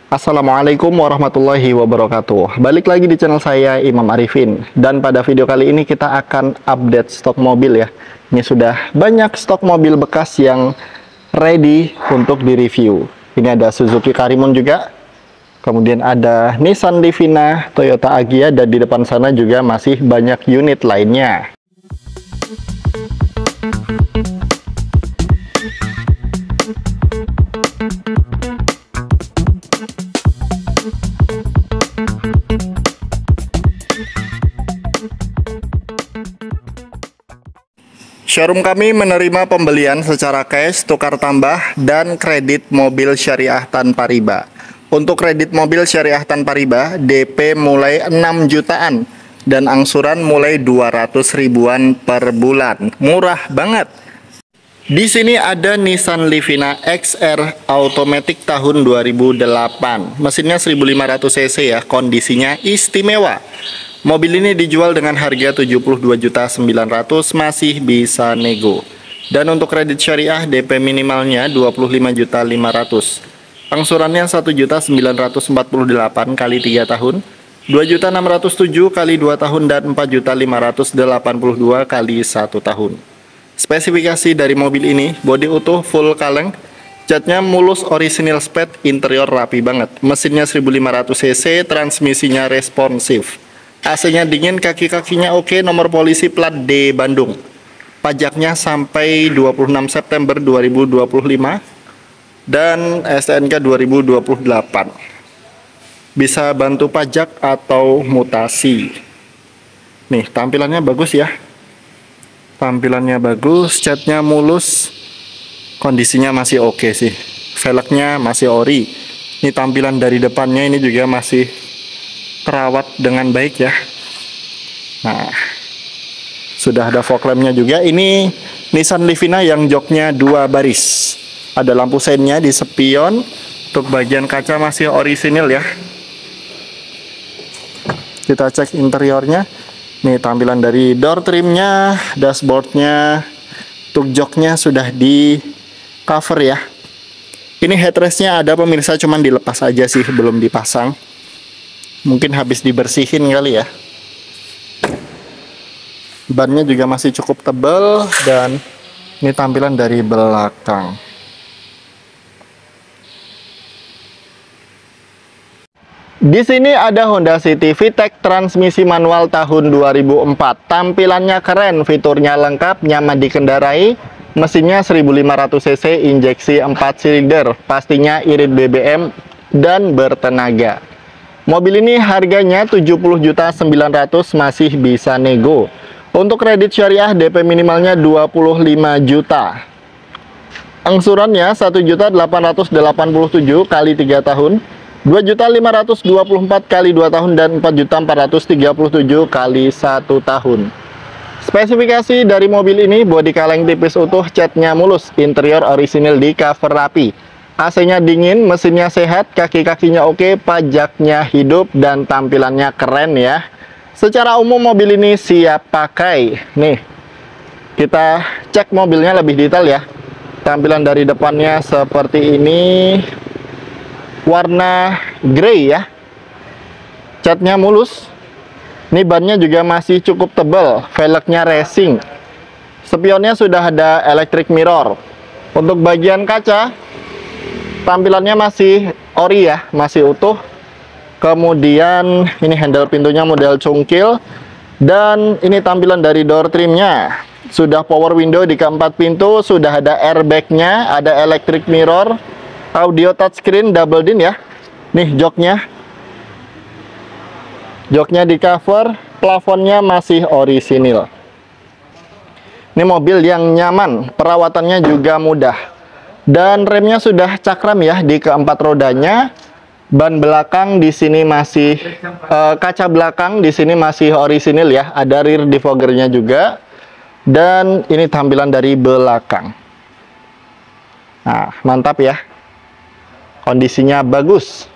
Assalamualaikum warahmatullahi wabarakatuh. Balik lagi di channel saya, Imam Arifin. Dan pada video kali ini kita akan update stok mobil ya. Ini sudah banyak stok mobil bekas yang ready untuk direview. Ini ada Suzuki Karimun juga. Kemudian ada Nissan Livina, Toyota Agya, dan di depan sana juga masih banyak unit lainnya. Showroom kami menerima pembelian secara cash, tukar tambah, dan kredit mobil syariah tanpa riba. Untuk kredit mobil syariah tanpa riba, DP mulai 6 jutaan dan angsuran mulai 200 ribuan per bulan. Murah banget. Di sini ada Nissan Livina XR Automatic tahun 2008. Mesinnya 1500 cc ya, kondisinya istimewa. Mobil ini dijual dengan harga 72.900.000, masih bisa nego. Dan untuk kredit syariah DP minimalnya 25.500.000. Angsurannya 1.948 kali 3 tahun, 2.607 kali 2 tahun, dan 4.582 kali 1 tahun. Spesifikasi dari mobil ini, bodi utuh full kaleng, catnya mulus orisinil sped, interior rapi banget. Mesinnya 1500 cc, transmisinya responsif. AC-nya dingin, kaki-kakinya oke, nomor polisi plat D Bandung. Pajaknya sampai 26 September 2025 dan STNK 2028. Bisa bantu pajak atau mutasi. Nih, tampilannya bagus ya. Tampilannya bagus, catnya mulus. Kondisinya masih oke sih. Velgnya masih ori. Ini tampilan dari depannya ini juga masih terawat dengan baik ya. Nah, sudah ada fog lampnya juga. Ini Nissan Livina yang joknya 2 baris. Ada lampu seinnya di spion. Untuk bagian kaca masih orisinil ya. Kita cek interiornya. Nih tampilan dari door trimnya, dashboardnya. Untuk joknya sudah di cover ya. Ini headrestnya ada pemirsa, cuman dilepas aja sih, belum dipasang. Mungkin habis dibersihin kali ya. Bannya juga masih cukup tebal. Dan ini tampilan dari belakang. Di sini ada Honda City VTEC transmisi manual tahun 2004. Tampilannya keren, fiturnya lengkap, nyaman dikendarai. Mesinnya 1500 cc, injeksi 4 silinder. Pastinya irit BBM dan bertenaga. Mobil ini harganya 70.900.000, masih bisa nego. Untuk kredit syariah DP minimalnya 25 juta. Angsurannya 1.887 kali 3 tahun, 2.524 kali 2 tahun, dan 4.437 kali 1 tahun. Spesifikasi dari mobil ini, bodi kaleng tipis utuh, catnya mulus, interior orisinil di cover rapi. AC-nya dingin, mesinnya sehat, kaki-kakinya oke, pajaknya hidup, dan tampilannya keren ya. Secara umum mobil ini siap pakai. Nih, kita cek mobilnya lebih detail ya. Tampilan dari depannya seperti ini. Warna grey ya. Catnya mulus. Ini bannya juga masih cukup tebal. Velgnya racing. Spionnya sudah ada electric mirror. Untuk bagian kaca, tampilannya masih ori ya, masih utuh. Kemudian ini handle pintunya model cungkil. Dan ini tampilan dari door trimnya. Sudah power window di keempat pintu, sudah ada airbagnya, ada electric mirror, audio touchscreen double din ya. Nih joknya. Joknya di cover, plafonnya masih orisinil. Ini mobil yang nyaman, perawatannya juga mudah. Dan remnya sudah cakram ya di keempat rodanya. Ban belakang di sini masih kaca belakang di sini masih orisinil ya. Ada rear defoggernya juga. Dan ini tampilan dari belakang. Nah, mantap ya. Kondisinya bagus.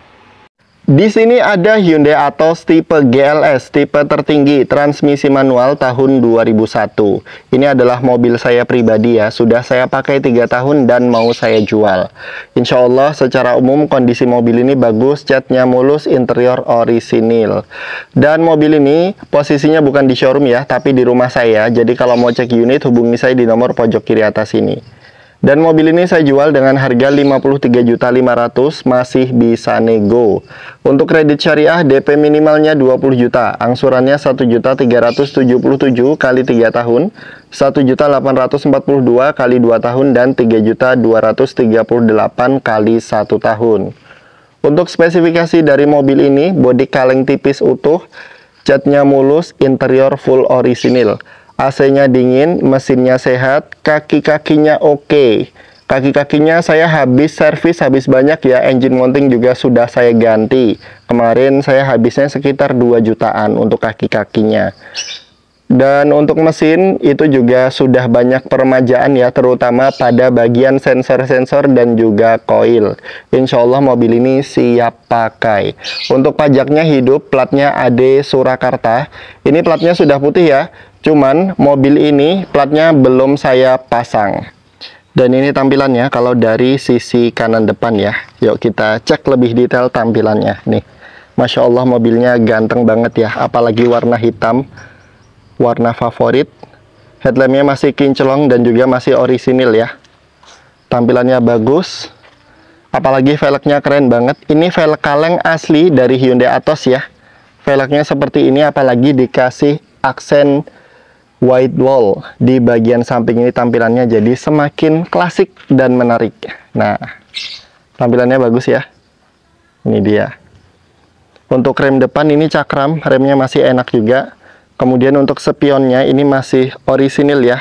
Di sini ada Hyundai Atos tipe GLS, tipe tertinggi, transmisi manual tahun 2001. Ini adalah mobil saya pribadi ya, sudah saya pakai 3 tahun dan mau saya jual. Insya Allah secara umum kondisi mobil ini bagus, catnya mulus, interior orisinil. Dan mobil ini posisinya bukan di showroom ya, tapi di rumah saya. Jadi kalau mau cek unit hubungi saya di nomor pojok kiri atas ini. Dan mobil ini saya jual dengan harga 53.500.000, masih bisa nego. Untuk kredit syariah DP minimalnya 20 juta, angsurannya 1.377.000 kali 3 tahun, 1.842.000 kali 2 tahun, dan 3.238.000 kali 1 tahun. Untuk spesifikasi dari mobil ini, bodi kaleng tipis utuh, catnya mulus, interior full orisinil. AC-nya dingin, mesinnya sehat, kaki-kakinya oke. Kaki-kakinya saya habis servis, habis banyak ya. Engine mounting juga sudah saya ganti. Kemarin saya habisnya sekitar 2 jutaan untuk kaki-kakinya. Dan untuk mesin itu juga sudah banyak peremajaan ya, terutama pada bagian sensor-sensor dan juga koil. Insya Allah mobil ini siap pakai. Untuk pajaknya hidup, platnya AD Surakarta. Ini platnya sudah putih ya. Cuman mobil ini platnya belum saya pasang. Dan ini tampilannya kalau dari sisi kanan depan ya. Yuk kita cek lebih detail tampilannya. Nih, Masya Allah mobilnya ganteng banget ya. Apalagi warna hitam, warna favorit. Headlampnya masih kinclong dan juga masih orisinil ya. Tampilannya bagus. Apalagi velgnya keren banget. Ini velg kaleng asli dari Hyundai Atos ya. Velgnya seperti ini, apalagi dikasih aksen white wall di bagian samping ini, tampilannya jadi semakin klasik dan menarik. Nah, tampilannya bagus ya. Ini dia. Untuk rem depan ini cakram, remnya masih enak juga. Kemudian untuk spionnya ini masih orisinil ya.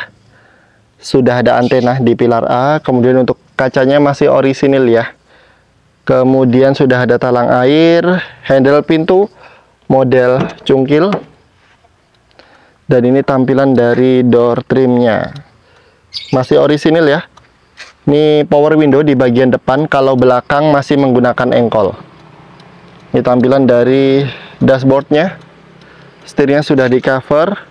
Sudah ada antena di pilar A. Kemudian untuk kacanya masih orisinil ya. Kemudian sudah ada talang air, handle pintu model cungkil. Dan ini tampilan dari door trimnya. Masih orisinil ya. Ini power window di bagian depan, kalau belakang masih menggunakan engkol. Ini tampilan dari dashboardnya. Setirnya sudah di cover.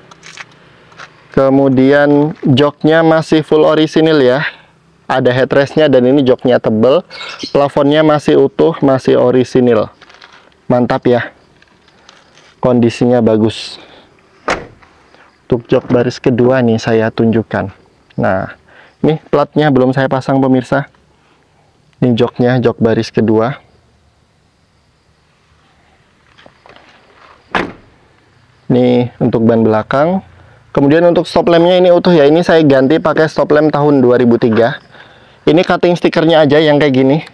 Kemudian joknya masih full orisinil ya. Ada headrestnya dan ini joknya tebel. Plafonnya masih utuh, masih orisinil. Mantap ya. Kondisinya bagus. Untuk jok baris kedua nih saya tunjukkan. Nah, ini platnya belum saya pasang pemirsa. Ini joknya, jok baris kedua. Ini untuk ban belakang. Kemudian untuk stop lampnya ini utuh ya. Ini saya ganti pakai stop lamp tahun 2003. Ini cutting stikernya aja yang kayak gini.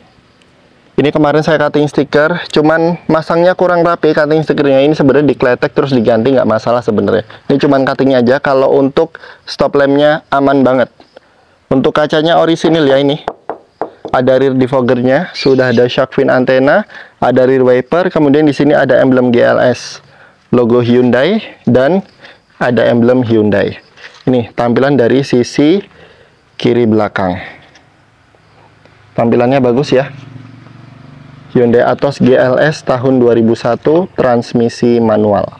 Ini kemarin saya cutting stiker, cuman masangnya kurang rapi cutting stikernya. Ini sebenarnya dikletek terus diganti, nggak masalah sebenarnya. Ini cuman cuttingnya aja. Kalau untuk stop lampnya aman banget. Untuk kacanya orisinil ya ini. Ada rear defoggernya, sudah ada shark fin antena, ada rear wiper. Kemudian di sini ada emblem GLS, logo Hyundai, dan ada emblem Hyundai. Ini tampilan dari sisi kiri belakang. Tampilannya bagus ya. Hyundai Atos GLS tahun 2001, transmisi manual.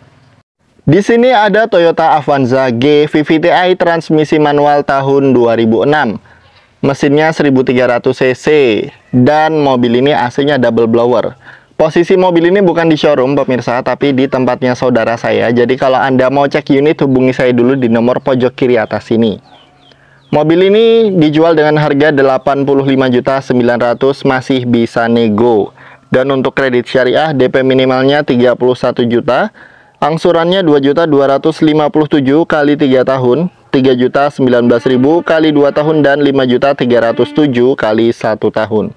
Di sini ada Toyota Avanza G VVT-i transmisi manual tahun 2006. Mesinnya 1300 cc dan mobil ini AC-nya double blower. Posisi mobil ini bukan di showroom pemirsa, tapi di tempatnya saudara saya. Jadi kalau Anda mau cek unit hubungi saya dulu di nomor pojok kiri atas ini. Mobil ini dijual dengan harga 85.900.000, masih bisa nego. Dan untuk kredit syariah DP minimalnya 31 juta, angsurannya 2.257.000 kali 3 tahun, 3.019.000 kali 2 tahun, dan 5.307.000 kali 1 tahun.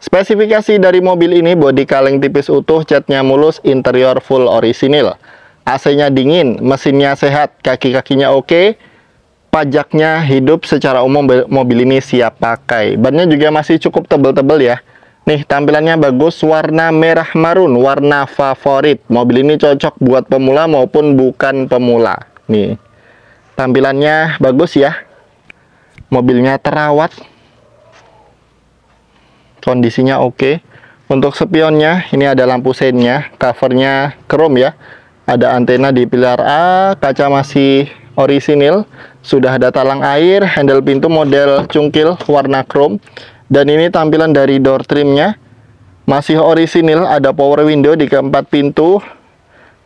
Spesifikasi dari mobil ini, bodi kaleng tipis utuh, catnya mulus, interior full orisinil, AC-nya dingin, mesinnya sehat, kaki-kakinya oke. Pajaknya hidup, secara umum mobil ini siap pakai. Bannya juga masih cukup tebel-tebel ya. Nih tampilannya bagus, warna merah marun, warna favorit. Mobil ini cocok buat pemula maupun bukan pemula. Nih tampilannya bagus ya. Mobilnya terawat, kondisinya oke. Untuk spionnya, ini ada lampu seinnya, covernya chrome ya. Ada antena di pilar A, kaca masih orisinil, sudah ada talang air, handle pintu model cungkil warna chrome. Dan ini tampilan dari door trimnya, masih orisinil, ada power window di keempat pintu.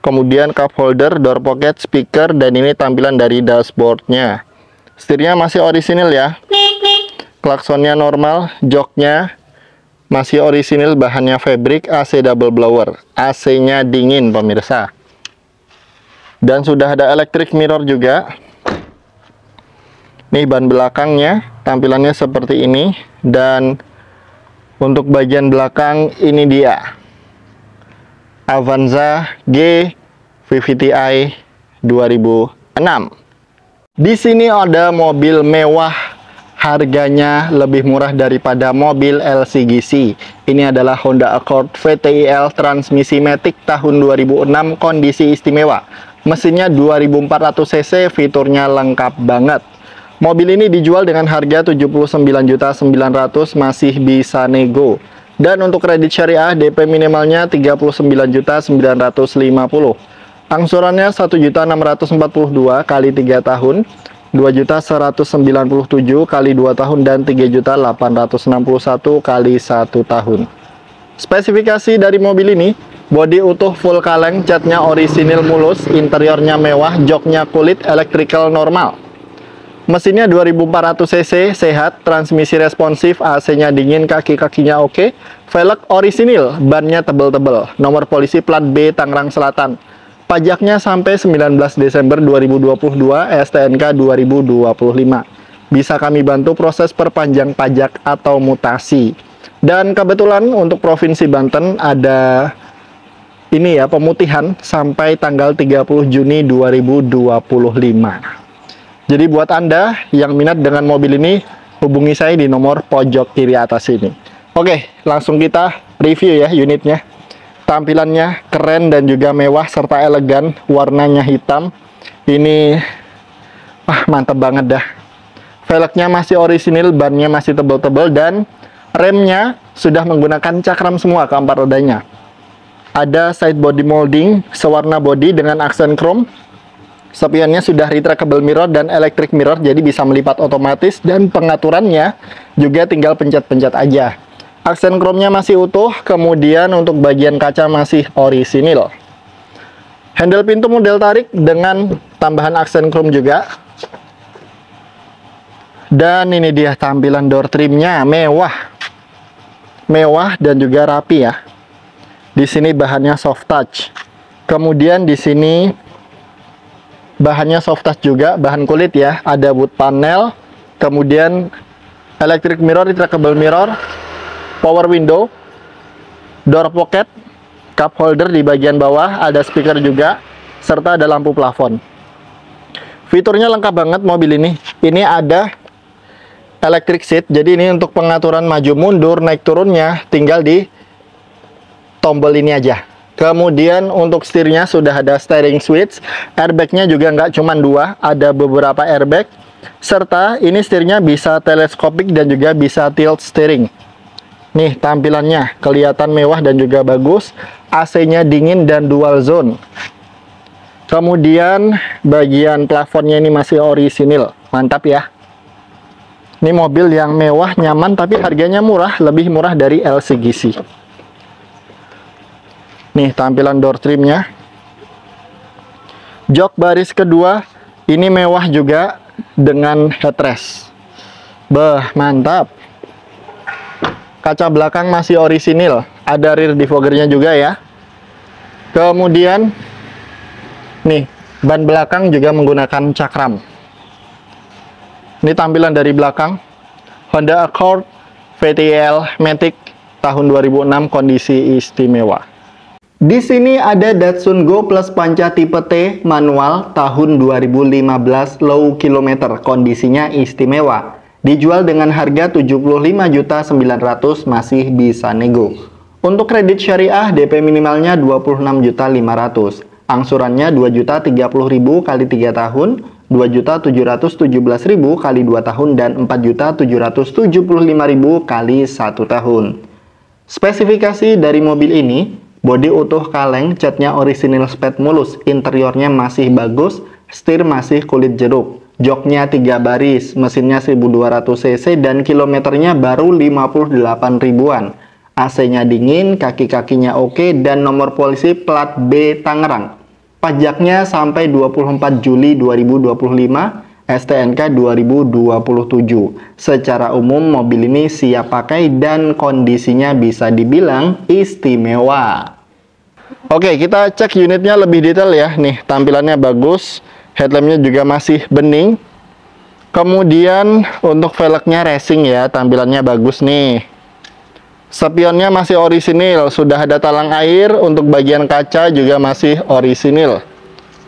Kemudian cup holder, door pocket, speaker, dan ini tampilan dari dashboardnya. Setirnya masih orisinil ya. Klaksonnya normal, joknya masih orisinil, bahannya fabric, AC double blower. AC-nya dingin pemirsa. Dan sudah ada electric mirror juga. Nih ban belakangnya, tampilannya seperti ini. Dan untuk bagian belakang ini dia. Avanza G VVTi 2006. Di sini ada mobil mewah, harganya lebih murah daripada mobil LCGC. Ini adalah Honda Accord VTIL transmisi matic tahun 2006, kondisi istimewa. Mesinnya 2400 cc, fiturnya lengkap banget. Mobil ini dijual dengan harga 79.900.000, masih bisa nego. Dan untuk kredit syariah, DP minimalnya 39.950.000. Angsurannya 1.642 kali 3 tahun, 2.197 kali 2 tahun, dan 3.861 kali 1 tahun. Spesifikasi dari mobil ini, bodi utuh full kaleng, catnya orisinil mulus, interiornya mewah, joknya kulit, electrical normal. Mesinnya 2400 cc, sehat, transmisi responsif, AC-nya dingin, kaki-kakinya oke, velg orisinil, bannya tebel-tebel, nomor polisi plat B Tangerang Selatan. Pajaknya sampai 19 Desember 2022, STNK 2025. Bisa kami bantu proses perpanjang pajak atau mutasi. Dan kebetulan untuk Provinsi Banten ada ini ya, pemutihan sampai tanggal 30 Juni 2025. Jadi buat Anda yang minat dengan mobil ini, hubungi saya di nomor pojok kiri atas ini. Oke, langsung kita review ya unitnya. Tampilannya keren dan juga mewah serta elegan, warnanya hitam. Ini mantap banget dah. Velgnya masih orisinil, bannya masih tebel-tebel, dan remnya sudah menggunakan cakram semua keempat rodanya. Ada side body molding sewarna body dengan aksen chrome. Spionnya sudah retractable mirror dan electric mirror, jadi bisa melipat otomatis, dan pengaturannya juga tinggal pencet-pencet aja. Aksen chrome-nya masih utuh, kemudian untuk bagian kaca masih orisinil. Handle pintu model tarik dengan tambahan aksen chrome juga. Dan ini dia tampilan door trimnya, mewah. Mewah dan juga rapi ya. Di sini bahannya soft touch. Kemudian di sini bahannya soft touch juga, bahan kulit ya. Ada wood panel, kemudian electric mirror, retractable mirror, power window, door pocket, cup holder di bagian bawah, ada speaker juga, serta ada lampu plafon. Fiturnya lengkap banget mobil ini. Ini ada electric seat, jadi ini untuk pengaturan maju mundur, naik turunnya tinggal di tombol ini aja. Kemudian untuk setirnya sudah ada steering switch, airbagnya juga nggak cuma 2, ada beberapa airbag, serta ini setirnya bisa teleskopik dan juga bisa tilt steering. Nih tampilannya kelihatan mewah dan juga bagus, AC-nya dingin dan dual zone. Kemudian bagian plafonnya ini masih orisinil, mantap ya. Ini mobil yang mewah, nyaman, tapi harganya murah, lebih murah dari LCGC. Nih tampilan door trimnya. Jok baris kedua ini mewah juga dengan headrest. Mantap. Kaca belakang masih orisinil, ada rear defoggernya juga ya. Kemudian nih ban belakang juga menggunakan cakram. Ini tampilan dari belakang. Honda Accord VTIL Matic tahun 2006, kondisi istimewa. Di sini ada Datsun Go Plus Panca tipe T manual tahun 2015, low kilometer, kondisinya istimewa. Dijual dengan harga 75.900.000, masih bisa nego. Untuk kredit syariah, DP minimalnya 26.500.000. Angsurannya 2.030.000 kali 3 tahun, 2.717.000 kali 2 tahun, dan 4.775.000 kali 1 tahun. Spesifikasi dari mobil ini, bodi utuh kaleng, catnya orisinil spet mulus, interiornya masih bagus, setir masih kulit jeruk, joknya 3 baris, mesinnya 1200 cc dan kilometernya baru 58 ribuan. AC-nya dingin, kaki-kakinya oke, dan nomor polisi plat B Tangerang. Pajaknya sampai 24 Juli 2025, STNK 2027. Secara umum mobil ini siap pakai dan kondisinya bisa dibilang istimewa. Oke, kita cek unitnya lebih detail ya. Nih, tampilannya bagus, headlampnya juga masih bening. Kemudian untuk velgnya racing ya, tampilannya bagus nih. Spionnya masih orisinil, sudah ada talang air, untuk bagian kaca juga masih orisinil.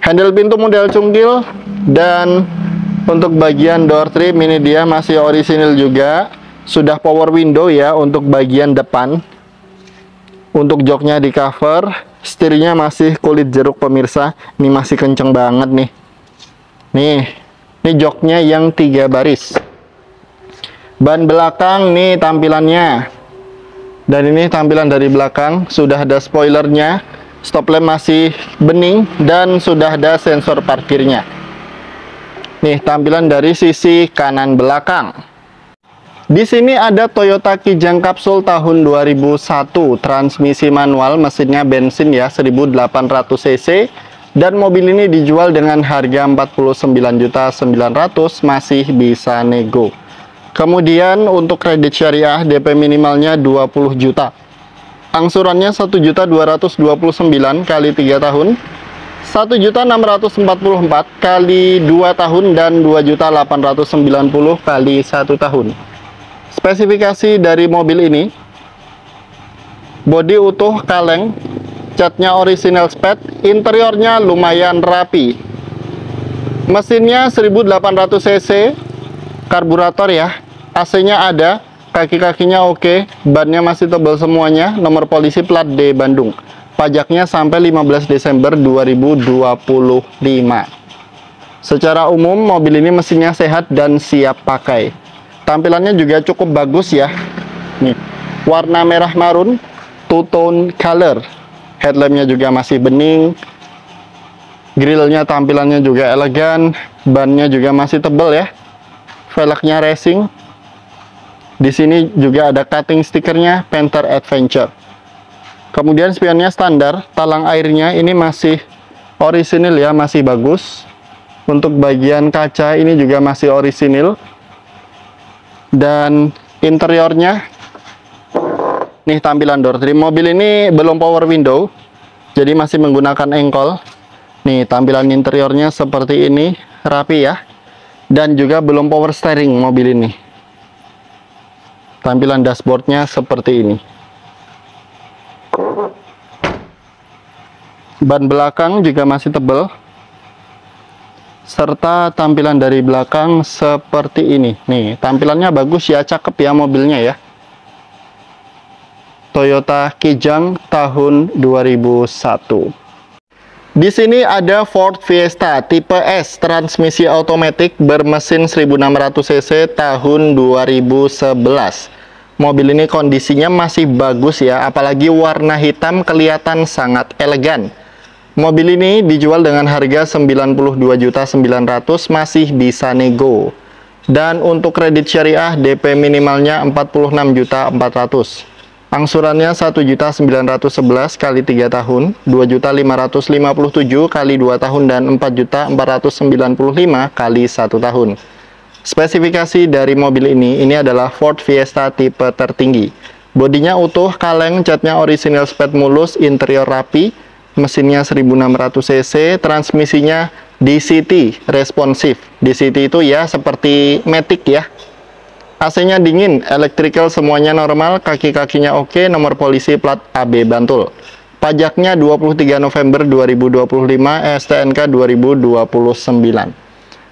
Handle pintu model cungkil, dan untuk bagian door trim ini dia masih orisinil juga. Sudah power window ya untuk bagian depan. Untuk joknya di cover, setirnya masih kulit jeruk pemirsa. Ini masih kenceng banget nih. Ini joknya yang 3 baris. Ban belakang nih tampilannya. Dan ini tampilan dari belakang, sudah ada spoilernya, stop lamp masih bening, dan sudah ada sensor parkirnya. Nih tampilan dari sisi kanan belakang. Di sini ada Toyota Kijang Kapsul tahun 2001, transmisi manual, mesinnya bensin ya, 1800 cc, dan mobil ini dijual dengan harga 49.900.000, masih bisa nego. Kemudian untuk kredit syariah DP minimalnya 20 juta. Angsurannya 1.229.000 kali 3 tahun. 1.644 kali 2 tahun dan 2.890 kali 1 tahun. Spesifikasi dari mobil ini, bodi utuh kaleng, catnya original spet, interiornya lumayan rapi. Mesinnya 1800 cc, karburator ya, AC-nya ada, kaki-kakinya oke, bannya masih tebal semuanya, nomor polisi plat D Bandung. Pajaknya sampai 15 Desember 2025. Secara umum mobil ini mesinnya sehat dan siap pakai. Tampilannya juga cukup bagus ya. Nih, warna merah marun, two-tone color. Headlampnya juga masih bening. Grillnya tampilannya juga elegan, bannya juga masih tebal ya. Velgnya racing. Di sini juga ada cutting stikernya Panther Adventure. Kemudian spionnya standar, talang airnya ini masih orisinil ya, masih bagus. Untuk bagian kaca ini juga masih orisinil. Dan interiornya, nih tampilan door trim. Mobil ini belum power window, jadi masih menggunakan engkol. Nih tampilan interiornya seperti ini, rapi ya. Dan juga belum power steering mobil ini. Tampilan dashboardnya seperti ini. Ban belakang juga masih tebal. Serta tampilan dari belakang seperti ini. Nih, tampilannya bagus ya, cakep ya mobilnya ya. Toyota Kijang tahun 2001. Di sini ada Ford Fiesta tipe S, transmisi otomatis bermesin 1600 cc tahun 2011. Mobil ini kondisinya masih bagus ya, apalagi warna hitam kelihatan sangat elegan. Mobil ini dijual dengan harga 92.900.000, masih bisa nego. Dan untuk kredit syariah DP minimalnya 46.400.000. Angsurannya 1.911 kali 3 tahun, 2.557 kali 2 tahun, dan 4.495 kali 1 tahun. Spesifikasi dari mobil ini adalah Ford Fiesta tipe tertinggi. Bodinya utuh, kaleng, catnya original spet mulus, interior rapi, mesinnya 1600 cc, transmisinya DCT responsif. DCT itu ya seperti Matic ya. AC-nya dingin, electrical semuanya normal, kaki-kakinya oke, nomor polisi plat AB Bantul. Pajaknya 23 November 2025, STNK 2029.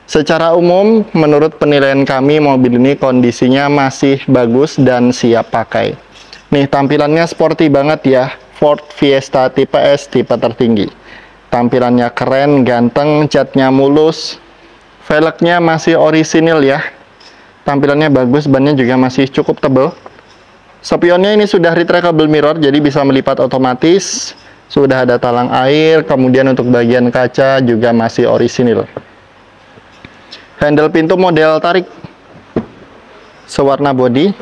Secara umum, menurut penilaian kami, mobil ini kondisinya masih bagus dan siap pakai. Nih, tampilannya sporty banget ya, Ford Fiesta tipe S, tipe tertinggi. Tampilannya keren, ganteng, catnya mulus, velgnya masih orisinil ya. Tampilannya bagus, bannya juga masih cukup tebal. Spionnya ini sudah retractable mirror, jadi bisa melipat otomatis. Sudah ada talang air, kemudian untuk bagian kaca juga masih orisinil. Handle pintu model tarik, sewarna body.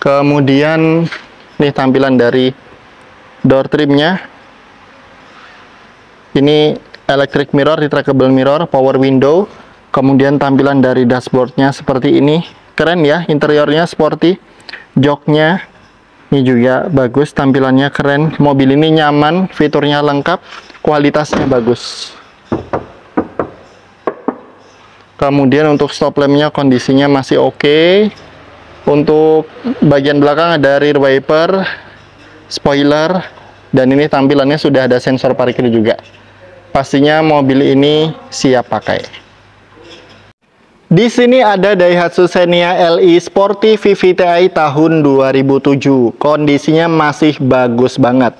Kemudian nih tampilan dari door trimnya. Ini electric mirror, retractable mirror, power window. Kemudian tampilan dari dashboardnya seperti ini. Keren ya, interiornya sporty. Joknya ini juga bagus, tampilannya keren. Mobil ini nyaman, fiturnya lengkap, kualitasnya bagus. Kemudian untuk stop lampnya kondisinya masih oke. Untuk bagian belakang ada rear wiper, spoiler, dan ini tampilannya sudah ada sensor parkir juga. Pastinya mobil ini siap pakai. Di sini ada Daihatsu Xenia LE Sporty VVTi tahun 2007. Kondisinya masih bagus banget.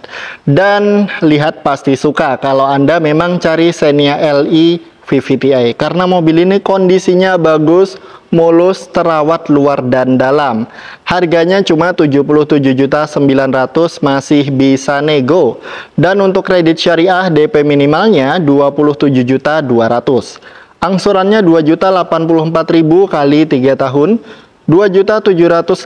Dan lihat pasti suka kalau Anda memang cari Xenia LE VVTi. Karena mobil ini kondisinya bagus, mulus, terawat luar dan dalam. Harganya cuma 77.900.000, masih bisa nego. Dan untuk kredit syariah DP minimalnya 27.200.000. Angsurannya 2.084.000 kali 3 tahun, 2.788.000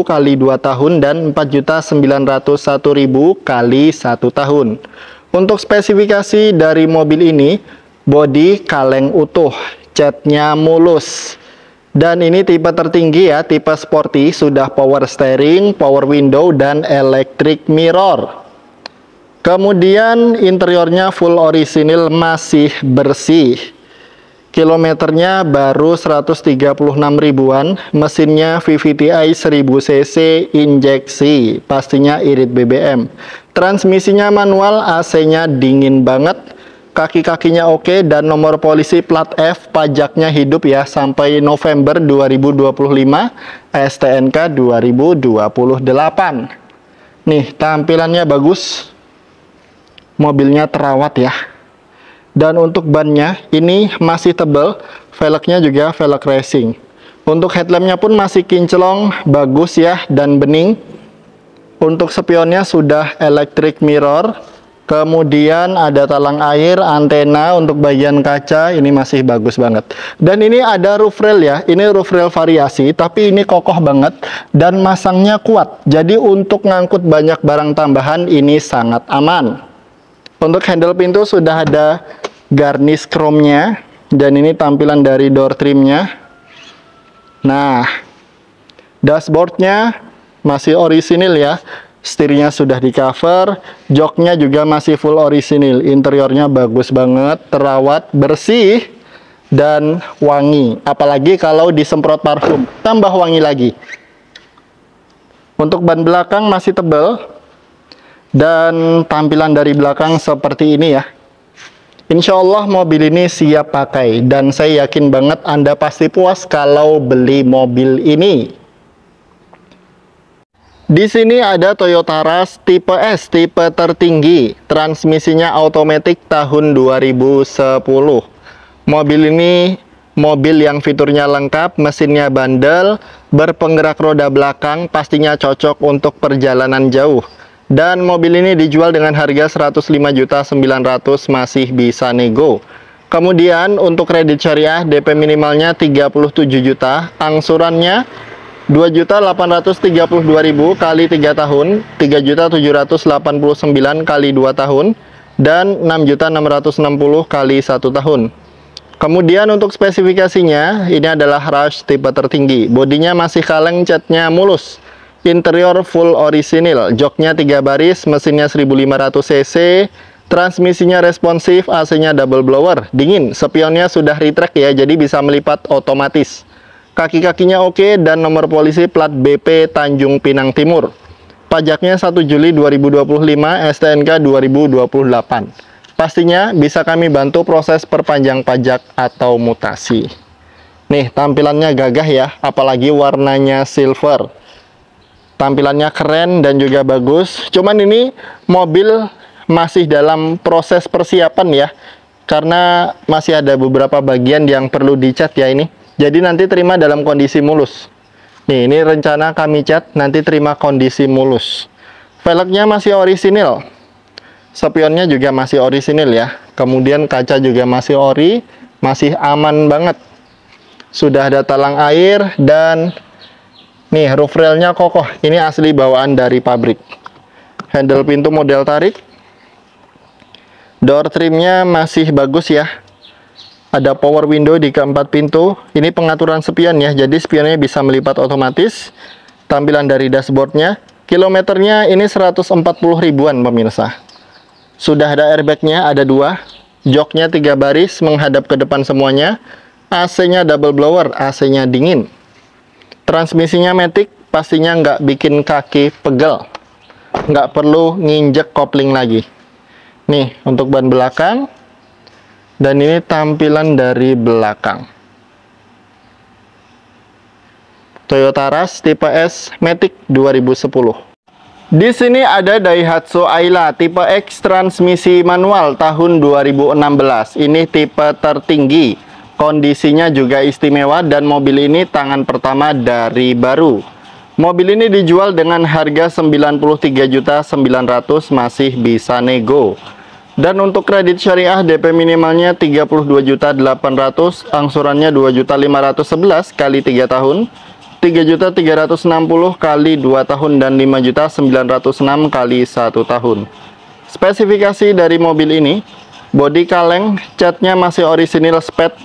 kali 2 tahun, dan 4.901.000 kali 1 tahun. Untuk spesifikasi dari mobil ini, bodi kaleng utuh, catnya mulus. Dan ini tipe tertinggi ya, tipe sporty, sudah power steering, power window, dan electric mirror. Kemudian interiornya full orisinil, masih bersih. Kilometernya baru 136 ribuan. Mesinnya VVTi 1000 cc injeksi, pastinya irit BBM. Transmisinya manual, AC-nya dingin banget. Kaki-kakinya oke, dan nomor polisi plat F, pajaknya hidup ya sampai November 2025, STNK 2028. Nih, tampilannya bagus. Mobilnya terawat ya. Dan untuk bannya ini masih tebal, velgnya juga velg racing. Untuk headlampnya pun masih kinclong, bagus ya, dan bening. Untuk spionnya sudah electric mirror. Kemudian ada talang air, antena untuk bagian kaca, ini masih bagus banget. Dan ini ada roof rail ya, ini roof rail variasi, tapi ini kokoh banget dan masangnya kuat. Jadi untuk ngangkut banyak barang tambahan ini sangat aman. Untuk handle pintu sudah ada garnish chrome-nya, dan ini tampilan dari door trimnya. Nah, dashboardnya masih orisinil ya, setirnya sudah di cover, joknya juga masih full orisinil, interiornya bagus banget, terawat, bersih, dan wangi. Apalagi kalau disemprot parfum, tambah wangi lagi. Untuk ban belakang masih tebal. Dan tampilan dari belakang seperti ini ya. Insya Allah mobil ini siap pakai. Dan saya yakin banget Anda pasti puas kalau beli mobil ini. Di sini ada Toyota Rush tipe S, tipe tertinggi. Transmisinya automatic tahun 2010. Mobil ini mobil yang fiturnya lengkap, mesinnya bandel, berpenggerak roda belakang, pastinya cocok untuk perjalanan jauh. Dan mobil ini dijual dengan harga 105.900.000, masih bisa nego. Kemudian untuk kredit syariah DP minimalnya 37 juta, angsurannya 2.832.000 kali 3 tahun, 3.789 kali 2 tahun, dan 6.660 kali 1 tahun. Kemudian untuk spesifikasinya, ini adalah Rush tipe tertinggi. Bodinya masih kaleng, catnya mulus. Interior full orisinil, joknya 3 baris, mesinnya 1500 cc, transmisinya responsif, AC-nya double blower, dingin, spionnya sudah retract ya, jadi bisa melipat otomatis. Kaki-kakinya oke, dan nomor polisi plat BP Tanjung Pinang Timur. Pajaknya 1 Juli 2025, STNK 2028. Pastinya bisa kami bantu proses perpanjang pajak atau mutasi. Nih, tampilannya gagah ya, apalagi warnanya silver. Tampilannya keren dan juga bagus. Cuman ini mobil masih dalam proses persiapan ya, karena masih ada beberapa bagian yang perlu dicat ya ini. Jadi nanti terima dalam kondisi mulus. Nih, ini rencana kami cat, nanti terima kondisi mulus. Velgnya masih orisinil. Spionnya juga masih orisinil ya. Kemudian kaca juga masih ori, masih aman banget. Sudah ada talang air dan nih roof railnya kokoh. Ini asli bawaan dari pabrik. Handle pintu model tarik. Door trimnya masih bagus ya. Ada power window di keempat pintu. Ini pengaturan spion ya, jadi spionnya bisa melipat otomatis. Tampilan dari dashboardnya, kilometernya ini 140 ribuan pemirsa. Sudah ada airbagnya, ada 2. Joknya 3 baris menghadap ke depan semuanya. AC-nya double blower, AC-nya dingin. Transmisinya matic, pastinya nggak bikin kaki pegel. Nggak perlu nginjek kopling lagi. Nih, untuk ban belakang. Dan ini tampilan dari belakang. Toyota Rush tipe S Matic 2010. Di sini ada Daihatsu Ayla tipe X transmisi manual tahun 2016. Ini tipe tertinggi. Kondisinya juga istimewa dan mobil ini tangan pertama dari baru. Mobil ini dijual dengan harga 93.900.000, masih bisa nego. Dan untuk kredit syariah DP minimalnya 32.800.000, angsurannya 2.511 kali 3 tahun, 3.360 kali 2 tahun, dan 5.906 kali 1 tahun. Spesifikasi dari mobil ini, bodi kaleng, catnya masih orisinil sped,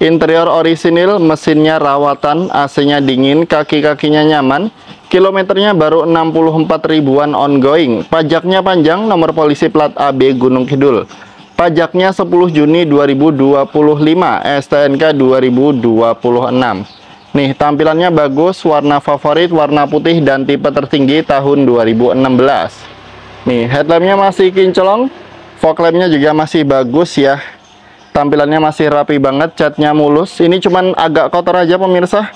interior orisinil, mesinnya rawatan, AC-nya dingin, kaki-kakinya nyaman, kilometernya baru 64 ribuan ongoing, pajaknya panjang, nomor polisi plat AB Gunung Kidul, pajaknya 10 Juni 2025, STNK 2026. Nih, tampilannya bagus, warna favorit, warna putih, dan tipe tertinggi tahun 2016. Nih, headlampnya masih kinclong, fog lampnya juga masih bagus ya. Tampilannya masih rapi banget, catnya mulus. Ini cuman agak kotor aja pemirsa.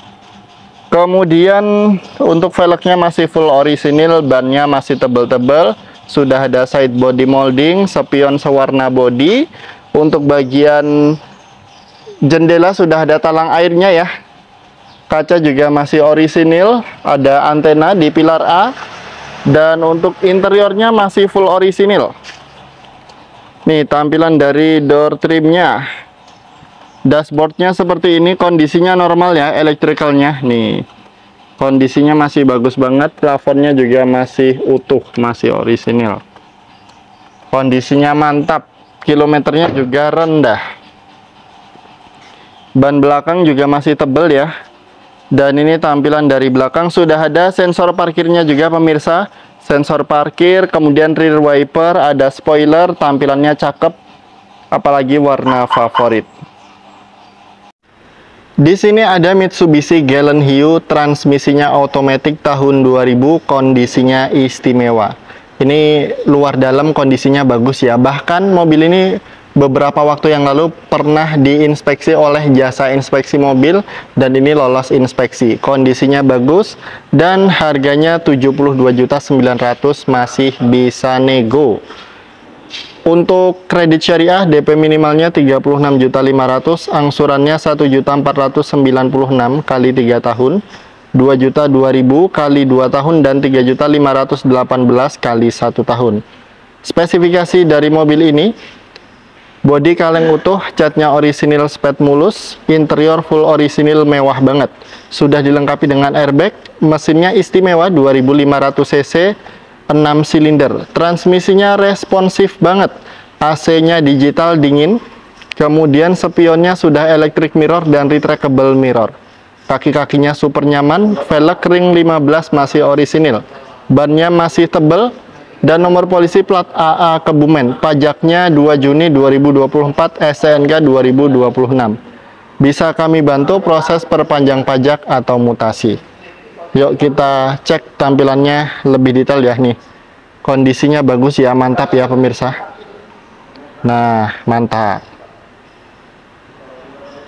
Kemudian untuk velgnya masih full orisinil, bannya masih tebel-tebel. Sudah ada side body molding, spion sewarna body. Untuk bagian jendela sudah ada talang airnya ya. Kaca juga masih orisinil, ada antena di pilar A. Dan untuk interiornya masih full orisinil. Nih, tampilan dari door trimnya. Dashboardnya seperti ini, kondisinya normal ya, elektrikalnya. Nih, kondisinya masih bagus banget, plafonnya juga masih utuh, masih orisinil. Kondisinya mantap, kilometernya juga rendah. Ban belakang juga masih tebel ya. Dan ini tampilan dari belakang, sudah ada sensor parkirnya juga pemirsa. Sensor parkir, kemudian rear wiper, ada spoiler, tampilannya cakep, apalagi warna favorit. Di sini ada Mitsubishi Galant Hiu, transmisinya otomatis tahun 2000, kondisinya istimewa. Ini luar dalam kondisinya bagus ya. Bahkan mobil ini beberapa waktu yang lalu pernah diinspeksi oleh jasa inspeksi mobil dan ini lolos inspeksi. Kondisinya bagus dan harganya 72.900.000, masih bisa nego. Untuk kredit syariah DP minimalnya 36.500.000, angsurannya 1.496 kali 3 tahun, 2.002.000 kali 2 tahun, dan 3.518 kali 1 tahun. Spesifikasi dari mobil ini, bodi kaleng utuh, catnya orisinil sped mulus, interior full orisinil mewah banget. Sudah dilengkapi dengan airbag, mesinnya istimewa 2500 cc, 6 silinder. Transmisinya responsif banget, AC-nya digital dingin, kemudian spionnya sudah electric mirror dan retractable mirror. Kaki-kakinya super nyaman, velg ring 15 masih orisinil, bannya masih tebel, dan nomor polisi plat AA Kebumen. Pajaknya 2 Juni 2024, STNK 2026. Bisa kami bantu proses perpanjang pajak atau mutasi. Yuk kita cek tampilannya lebih detail ya nih. Kondisinya bagus ya, mantap ya pemirsa. Nah, mantap.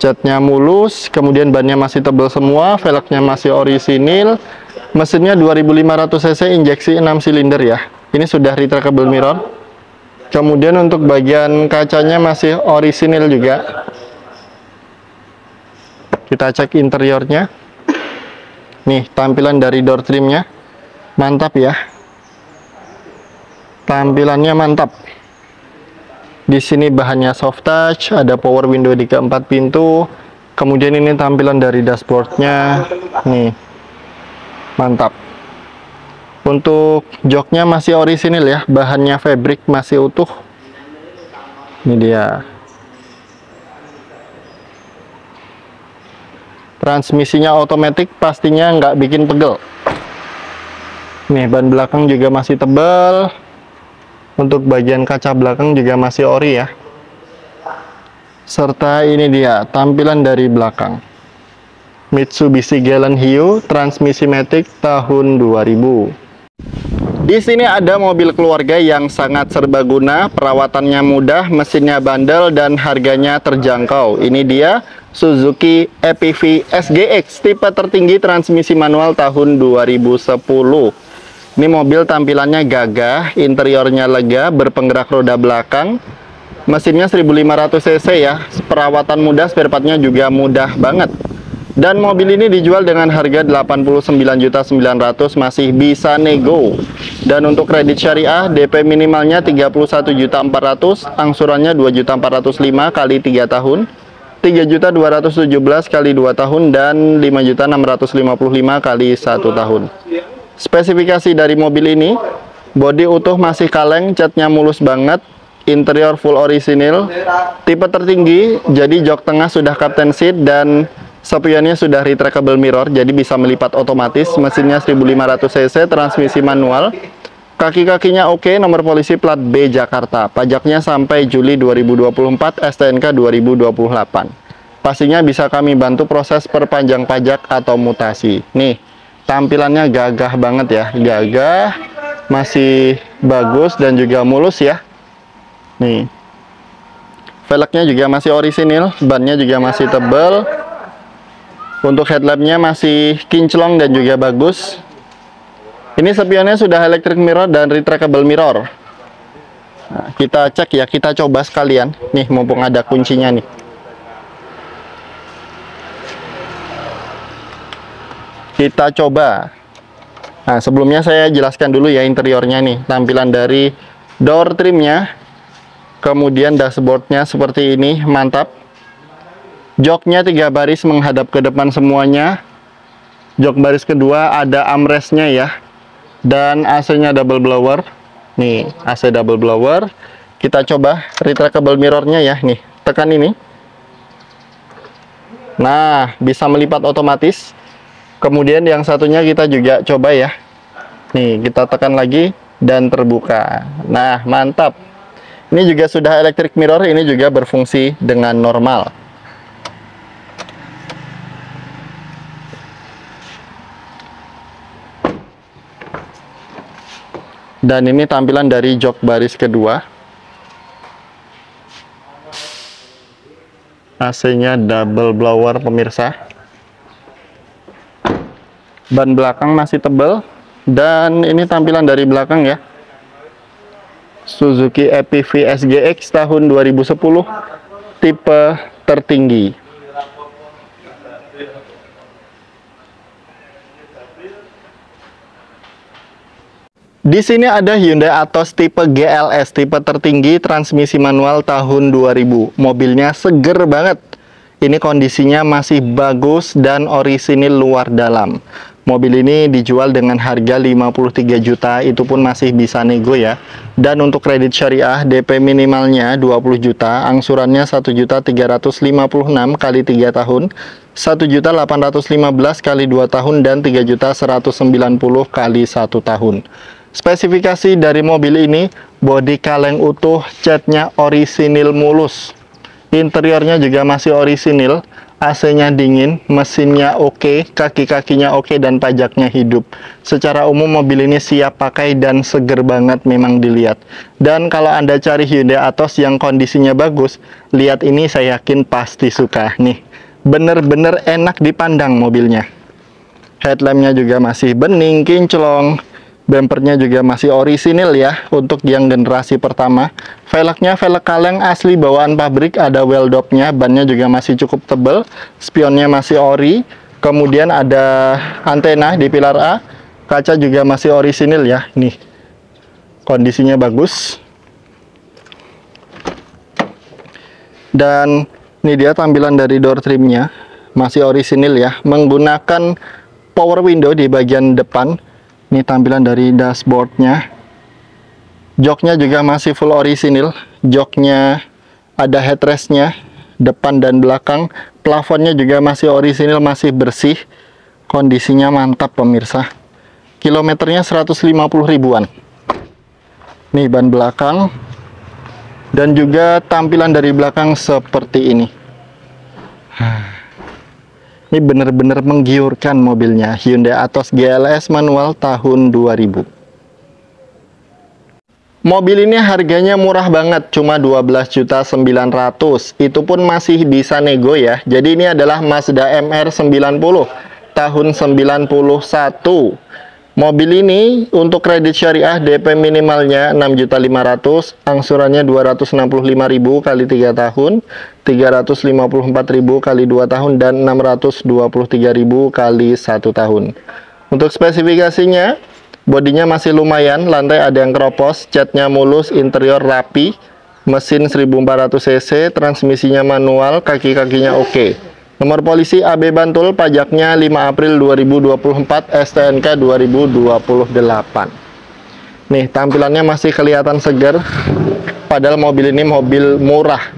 Catnya mulus, kemudian bannya masih tebal semua, velgnya masih orisinil. Mesinnya 2500 cc, injeksi 6 silinder ya. Ini sudah retractable mirror. Kemudian untuk bagian kacanya masih orisinil juga. Kita cek interiornya. Nih, tampilan dari door trimnya mantap ya. Tampilannya mantap. Di sini bahannya soft touch, ada power window di keempat pintu. Kemudian ini tampilan dari dashboardnya. Nih, mantap. Untuk joknya masih orisinil ya, bahannya fabric masih utuh. Ini dia. Transmisinya otomatis, pastinya nggak bikin pegel. Nih, ban belakang juga masih tebal. Untuk bagian kaca belakang juga masih ori ya. Serta ini dia tampilan dari belakang. Mitsubishi Galant Hio, transmisi matic tahun 2000. Di sini ada mobil keluarga yang sangat serbaguna, perawatannya mudah, mesinnya bandel, dan harganya terjangkau. Ini dia Suzuki EPV SGX, tipe tertinggi, transmisi manual tahun 2010. Ini mobil tampilannya gagah, interiornya lega, berpenggerak roda belakang. Mesinnya 1500 cc ya, perawatan mudah, spare partnya juga mudah banget. Dan mobil ini dijual dengan harga 89.900.000, masih bisa nego. Dan untuk kredit syariah, DP minimalnya 31.400.000, angsurannya 2.405 kali 3 tahun, 3.217 kali 2 tahun, dan 5.655 kali 1 tahun. Spesifikasi dari mobil ini, bodi utuh masih kaleng, catnya mulus banget, interior full orisinil, tipe tertinggi, jadi jok tengah sudah captain seat, dan spionnya sudah retractable mirror, jadi bisa melipat otomatis. Mesinnya 1500 cc, transmisi manual. Kaki-kakinya oke, nomor polisi plat B Jakarta. Pajaknya sampai Juli 2024, STNK 2028. Pastinya bisa kami bantu proses perpanjang pajak atau mutasi. Nih, tampilannya gagah banget ya. Gagah, masih bagus dan juga mulus ya. Nih, velgnya juga masih orisinil, bannya juga masih tebal. Untuk headlampnya masih kinclong dan juga bagus. Ini spionnya sudah electric mirror dan retractable mirror. Nah, kita cek ya, kita coba sekalian. Nih, mumpung ada kuncinya nih. Kita coba. Nah, sebelumnya saya jelaskan dulu ya interiornya nih. Tampilan dari door trimnya. Kemudian dashboardnya seperti ini, mantap. Joknya 3 baris menghadap ke depan semuanya. Jok baris kedua ada armrestnya ya. Dan AC-nya double blower. Nih, AC double blower. Kita coba retractable mirrornya ya. Nih, tekan ini. Nah, bisa melipat otomatis. Kemudian yang satunya kita juga coba ya. Nih, kita tekan lagi dan terbuka. Nah, mantap. Ini juga sudah electric mirror, ini juga berfungsi dengan normal. Dan ini tampilan dari jok baris kedua. AC-nya double blower pemirsa. Ban belakang masih tebal. Dan ini tampilan dari belakang ya. Suzuki EPV SGX tahun 2010. Tipe tertinggi. Di sini ada Hyundai Atos tipe GLS, tipe tertinggi, transmisi manual tahun 2000. Mobilnya seger banget. Ini kondisinya masih bagus dan orisinil luar dalam. Mobil ini dijual dengan harga 53 juta, itu pun masih bisa nego ya. Dan untuk kredit syariah, DP minimalnya 20 juta, angsurannya 1.356 kali 3 tahun, 1.815 kali 2 tahun, dan 3.190 kali 1 tahun. Spesifikasi dari mobil ini, bodi kaleng utuh, catnya orisinil mulus. Interiornya juga masih orisinil, AC-nya dingin, mesinnya oke, kaki-kakinya oke, dan pajaknya hidup. Secara umum mobil ini siap pakai dan seger banget memang dilihat. Dan kalau Anda cari Hyundai Atos yang kondisinya bagus, lihat ini saya yakin pasti suka. Nih, bener-bener enak dipandang mobilnya. Headlampnya juga masih bening, kinclong. Bumpernya juga masih orisinil ya untuk yang generasi pertama. Velgnya velg kaleng asli bawaan pabrik, ada well dopnya, bannya juga masih cukup tebal, spionnya masih ori. Kemudian ada antena di pilar A. Kaca juga masih orisinil ya. Nih, kondisinya bagus. Dan ini dia tampilan dari door trimnya, masih orisinil ya, menggunakan power window di bagian depan. Ini tampilan dari dashboardnya. Joknya juga masih full orisinil. Joknya ada headrestnya, depan dan belakang. Plafonnya juga masih orisinil, masih bersih. Kondisinya mantap pemirsa. Kilometernya 150 ribuan. Nih ban belakang. Dan juga tampilan dari belakang seperti ini. Ini benar-benar menggiurkan mobilnya. Hyundai Atos GLS manual tahun 2000. Mobil ini harganya murah banget, cuma 12.900.000. Itu pun masih bisa nego ya. Jadi ini adalah Mazda MR-90 tahun 91. Mobil ini untuk kredit syariah DP minimalnya 6.500.000, angsurannya 265.000 kali 3 tahun, 354.000 kali 2 tahun, dan 623.000 kali 1 tahun. Untuk spesifikasinya, bodinya masih lumayan, lantai ada yang keropos, catnya mulus, interior rapi, mesin 1400 cc, transmisinya manual, kaki-kakinya oke. Nomor polisi AB Bantul, pajaknya 5 April 2024, STNK 2028. Nih, tampilannya masih kelihatan segar, padahal mobil ini mobil murah.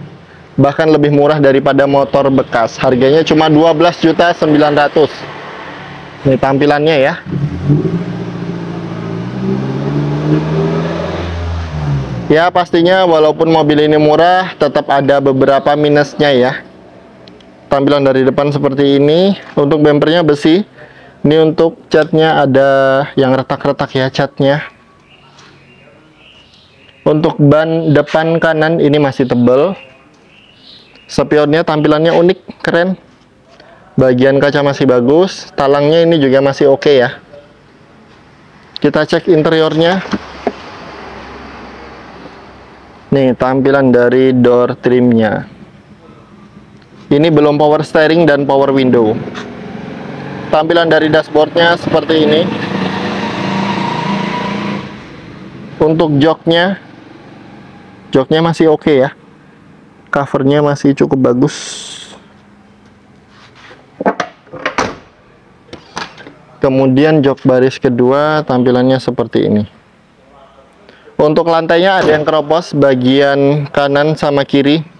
Bahkan lebih murah daripada motor bekas. Harganya cuma 12.900.000. Nih tampilannya ya. Ya, pastinya walaupun mobil ini murah, tetap ada beberapa minusnya ya. Tampilan dari depan seperti ini. Untuk bempernya besi. Ini untuk catnya ada yang retak-retak ya catnya. Untuk ban depan kanan ini masih tebal. Spionnya tampilannya unik, keren. Bagian kaca masih bagus. Talangnya ini juga masih oke ya. Kita cek interiornya. Nih tampilan dari door trimnya. Ini belum power steering dan power window. Tampilan dari dashboardnya seperti ini. Untuk joknya masih oke ya. Covernya masih cukup bagus. Kemudian jok baris kedua tampilannya seperti ini. Untuk lantainya ada yang keropos bagian kanan sama kiri.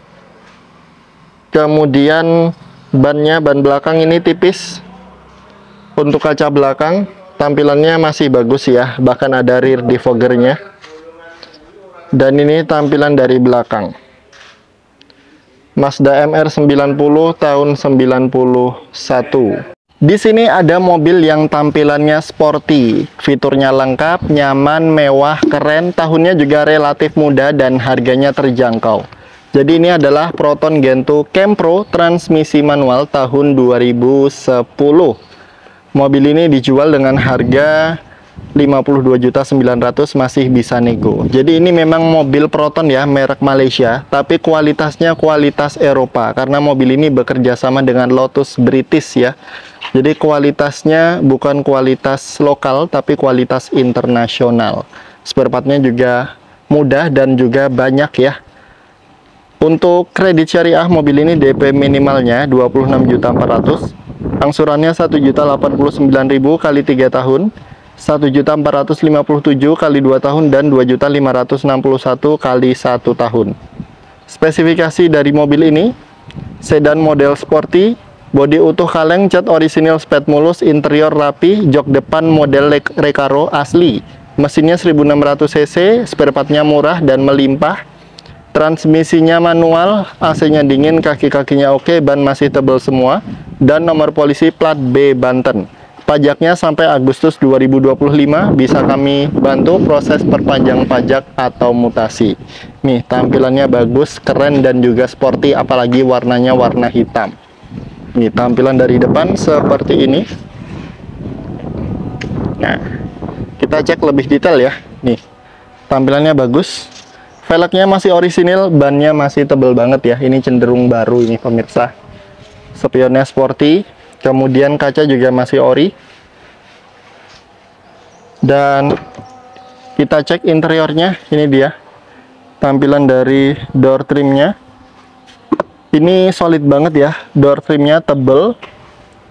Kemudian ban belakang ini tipis. Untuk kaca belakang tampilannya masih bagus ya, bahkan ada rear defoggernya. Dan ini tampilan dari belakang. Mazda MR-90 tahun 91. Di sini ada mobil yang tampilannya sporty, fiturnya lengkap, nyaman, mewah, keren, tahunnya juga relatif muda dan harganya terjangkau. Jadi ini adalah Proton Gen 2 Campro transmisi manual tahun 2010. Mobil ini dijual dengan harga 52.900.000, masih bisa nego. Jadi ini memang mobil Proton ya, merek Malaysia, tapi kualitasnya kualitas Eropa karena mobil ini bekerja sama dengan Lotus British ya. Jadi kualitasnya bukan kualitas lokal tapi kualitas internasional. Spare partnya juga mudah dan juga banyak ya. Untuk kredit syariah mobil ini DP minimalnya 26.400.000, angsurannya 1.089.000 kali 3 tahun, 1.457.000 kali 2 tahun, dan 2.561.000 kali 1 tahun. Spesifikasi dari mobil ini, sedan model sporty, bodi utuh kaleng, cat orisinil spet mulus, interior rapi, jok depan model Recaro asli, mesinnya 1600 cc, spare partnya murah dan melimpah. Transmisinya manual, AC-nya dingin, kaki-kakinya oke, ban masih tebal semua, dan nomor polisi plat B Banten. Pajaknya sampai Agustus 2025, bisa kami bantu proses perpanjang pajak atau mutasi. Nih, tampilannya bagus, keren, dan juga sporty, apalagi warnanya warna hitam. Nih, tampilan dari depan seperti ini. Nah, kita cek lebih detail ya. Nih, tampilannya bagus. Velgnya masih orisinil, bannya masih tebal banget ya. Ini cenderung baru ini pemirsa. Spionnya sporty, Kemudian kaca juga masih ori. Dan kita cek interiornya. Ini dia tampilan dari door trimnya. Ini solid banget ya. Door trimnya tebel,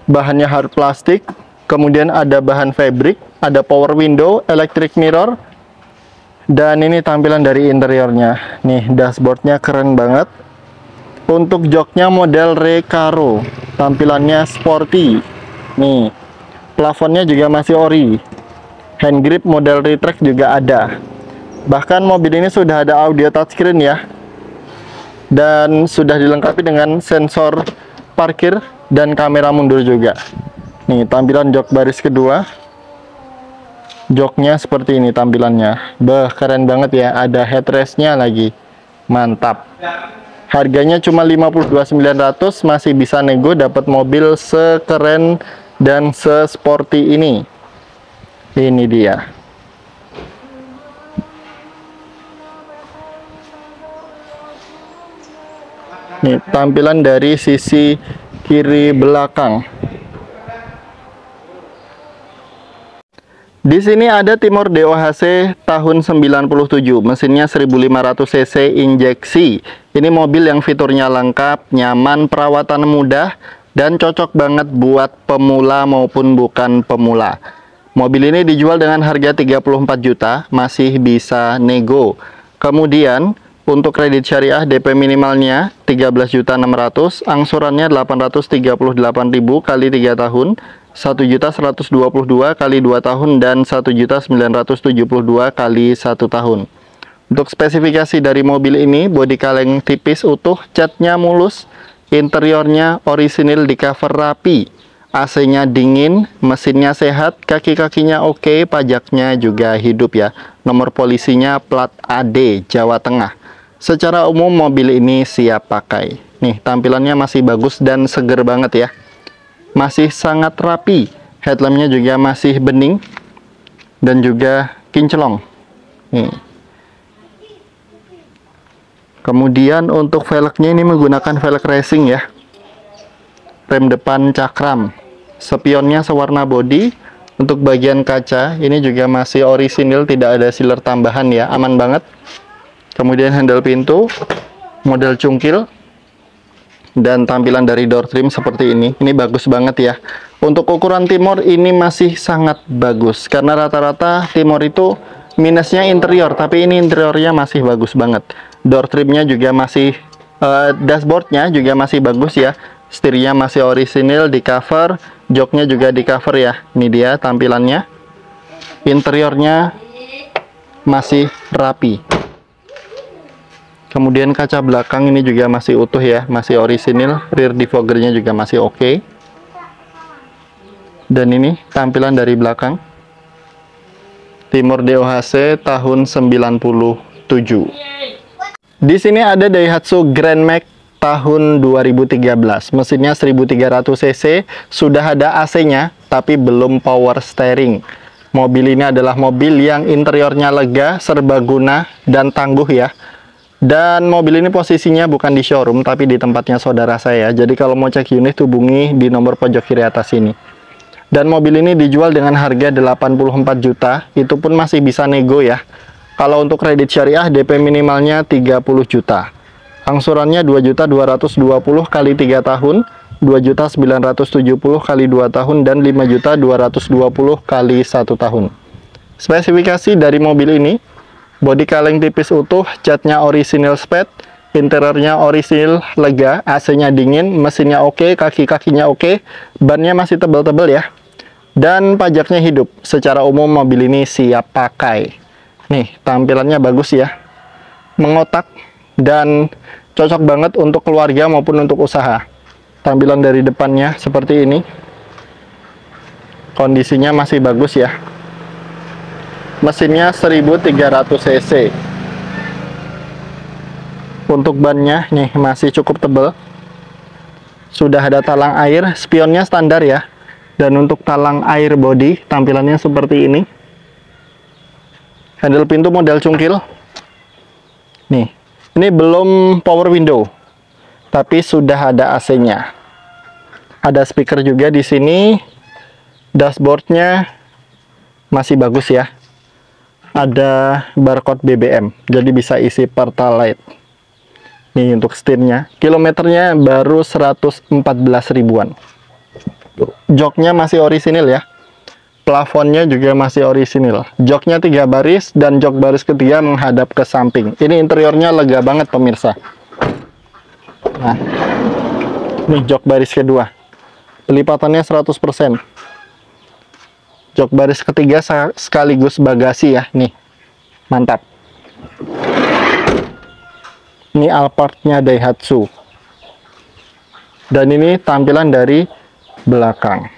bahannya hard plastik. Kemudian ada bahan fabric, ada power window, electric mirror. Dan ini tampilan dari interiornya. Nih, dashboardnya keren banget. Untuk joknya model Recaro, tampilannya sporty. Nih, plafonnya juga masih ori. Hand grip model retract juga ada. Bahkan mobil ini sudah ada audio touchscreen ya. Dan sudah dilengkapi dengan sensor parkir dan kamera mundur juga. Nih, tampilan jok baris kedua. Joknya seperti ini tampilannya. Keren banget ya, ada headrestnya lagi. Mantap. Harganya cuma 52.900, masih bisa nego dapat mobil sekeren dan sesporty ini. Ini dia. Nih, tampilan dari sisi kiri belakang. Di sini ada Timor DOHC tahun 97, mesinnya 1500 cc injeksi. Ini mobil yang fiturnya lengkap, nyaman, perawatan mudah, dan cocok banget buat pemula maupun bukan pemula. Mobil ini dijual dengan harga 34 juta, masih bisa nego. Kemudian untuk kredit syariah DP minimalnya 13.600.000, angsurannya 838.000 kali 3 tahun, 1.122.000 kali 2 tahun, dan 1.972.000 kali 1 tahun. Untuk spesifikasi dari mobil ini, bodi kaleng tipis utuh, catnya mulus, interiornya orisinil di cover rapi, AC-nya dingin, mesinnya sehat, kaki-kakinya oke, pajaknya juga hidup ya. Nomor polisinya plat AD Jawa Tengah. Secara umum mobil ini siap pakai. Nih, tampilannya masih bagus dan seger banget ya. Masih sangat rapi. Headlampnya juga masih bening dan juga kinclong. Nih. Kemudian untuk velgnya ini menggunakan velg racing ya. Rem depan cakram. Spionnya sewarna body. Untuk bagian kaca ini juga masih orisinil, tidak ada sealer tambahan ya, aman banget. Kemudian handle pintu model cungkil, dan tampilan dari door trim seperti ini. Ini bagus banget ya. Untuk ukuran Timor ini masih sangat bagus, karena rata-rata Timor itu minusnya interior, tapi ini interiornya masih bagus banget. Door trimnya juga masih, dashboardnya juga masih bagus ya. Setirnya masih orisinil, di cover, joknya juga di cover ya. Ini dia tampilannya. Interiornya masih rapi. Kemudian kaca belakang ini juga masih utuh ya, masih orisinil. Rear defoggernya juga masih oke. Dan ini tampilan dari belakang. Timor DOHC tahun 97. Di sini ada Daihatsu Grand Max tahun 2013. Mesinnya 1300 cc, sudah ada AC-nya, tapi belum power steering. Mobil ini adalah mobil yang interiornya lega, serbaguna, dan tangguh ya. Dan mobil ini posisinya bukan di showroom, tapi di tempatnya saudara saya. Jadi kalau mau cek unit, hubungi di nomor pojok kiri atas ini. Dan mobil ini dijual dengan harga 84 juta, itu pun masih bisa nego ya. Kalau untuk kredit syariah, DP minimalnya 30 juta. Angsurannya 2.220.000 kali 3 tahun, 2.970.000 kali 2 tahun, dan 5.220.000 kali 1 tahun. Spesifikasi dari mobil ini, bodi kaleng tipis utuh, catnya orisinil sped, interiornya orisinil lega, AC-nya dingin, mesinnya oke, kaki-kakinya oke, bannya masih tebal-tebal ya. Dan pajaknya hidup. Secara umum mobil ini siap pakai. Nih, tampilannya bagus ya. Mengotak dan cocok banget untuk keluarga maupun untuk usaha. Tampilan dari depannya seperti ini. Kondisinya masih bagus ya. Mesinnya 1300 cc. Untuk bannya nih masih cukup tebal. Sudah ada talang air, spionnya standar ya. Dan untuk talang air body tampilannya seperti ini. Handle pintu model cungkil. Nih, ini belum power window, tapi sudah ada AC-nya. Ada speaker juga di sini. Dashboardnya masih bagus ya. Ada barcode BBM, jadi bisa isi Pertalite. Nih untuk setirnya. Kilometernya baru 114 ribuan. Joknya masih orisinil ya. Plafonnya juga masih orisinil. Joknya 3 baris dan jok baris ketiga menghadap ke samping. Ini interiornya lega banget pemirsa. Nah, ini jok baris kedua. Pelipatannya 100%. Jok baris ketiga sekaligus bagasi ya, nih. Mantap. Ini Alphardnya Daihatsu. Dan ini tampilan dari belakang.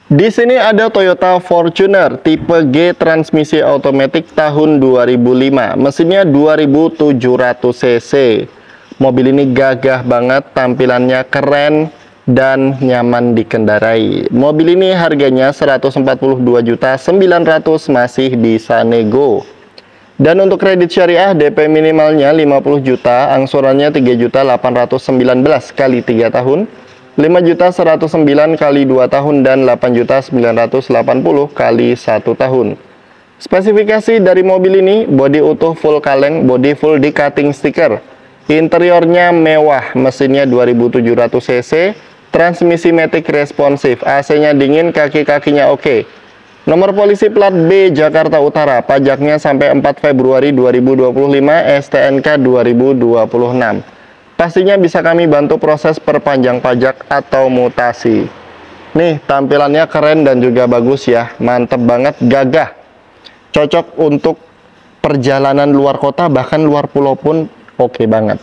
Di sini ada Toyota Fortuner tipe G transmisi otomatis tahun 2005. Mesinnya 2700 cc. Mobil ini gagah banget, tampilannya keren dan nyaman dikendarai. Mobil ini harganya 142.900.000, masih bisa nego. Dan untuk kredit syariah DP minimalnya 50 juta, angsurannya 3.819 kali 3 tahun. 5.109 kali 2 tahun dan 8.980 kali 1 tahun. Spesifikasi dari mobil ini, bodi utuh full kaleng, bodi full di cutting stiker. Interiornya mewah, mesinnya 2700 cc, transmisi matic responsif, AC-nya dingin, kaki-kakinya oke. Nomor polisi plat B Jakarta Utara, pajaknya sampai 4 Februari 2025, STNK 2026. Pastinya bisa kami bantu proses perpanjang pajak atau mutasi. Nih, tampilannya keren dan juga bagus ya. Mantep banget, gagah. Cocok untuk perjalanan luar kota, bahkan luar pulau pun oke banget.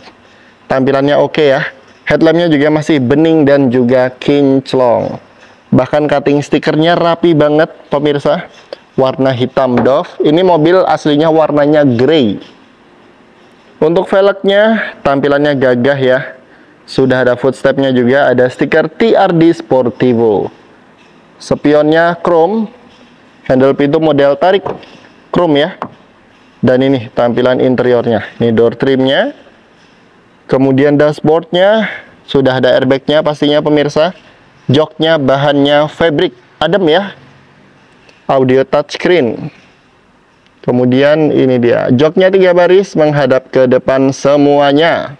Tampilannya oke ya. Headlampnya juga masih bening dan juga kinclong. Bahkan cutting stikernya rapi banget, pemirsa. Warna hitam doff. Ini mobil aslinya warnanya grey. Untuk velgnya, tampilannya gagah ya. Sudah ada footstepnya juga, ada stiker TRD Sportivo. Spionnya chrome, handle pintu model tarik chrome ya. Dan ini tampilan interiornya. Ini door trimnya. Kemudian dashboardnya, sudah ada airbagnya pastinya pemirsa. Joknya bahannya fabric, adem ya. Audio touchscreen. Kemudian ini dia, joknya 3 baris menghadap ke depan semuanya.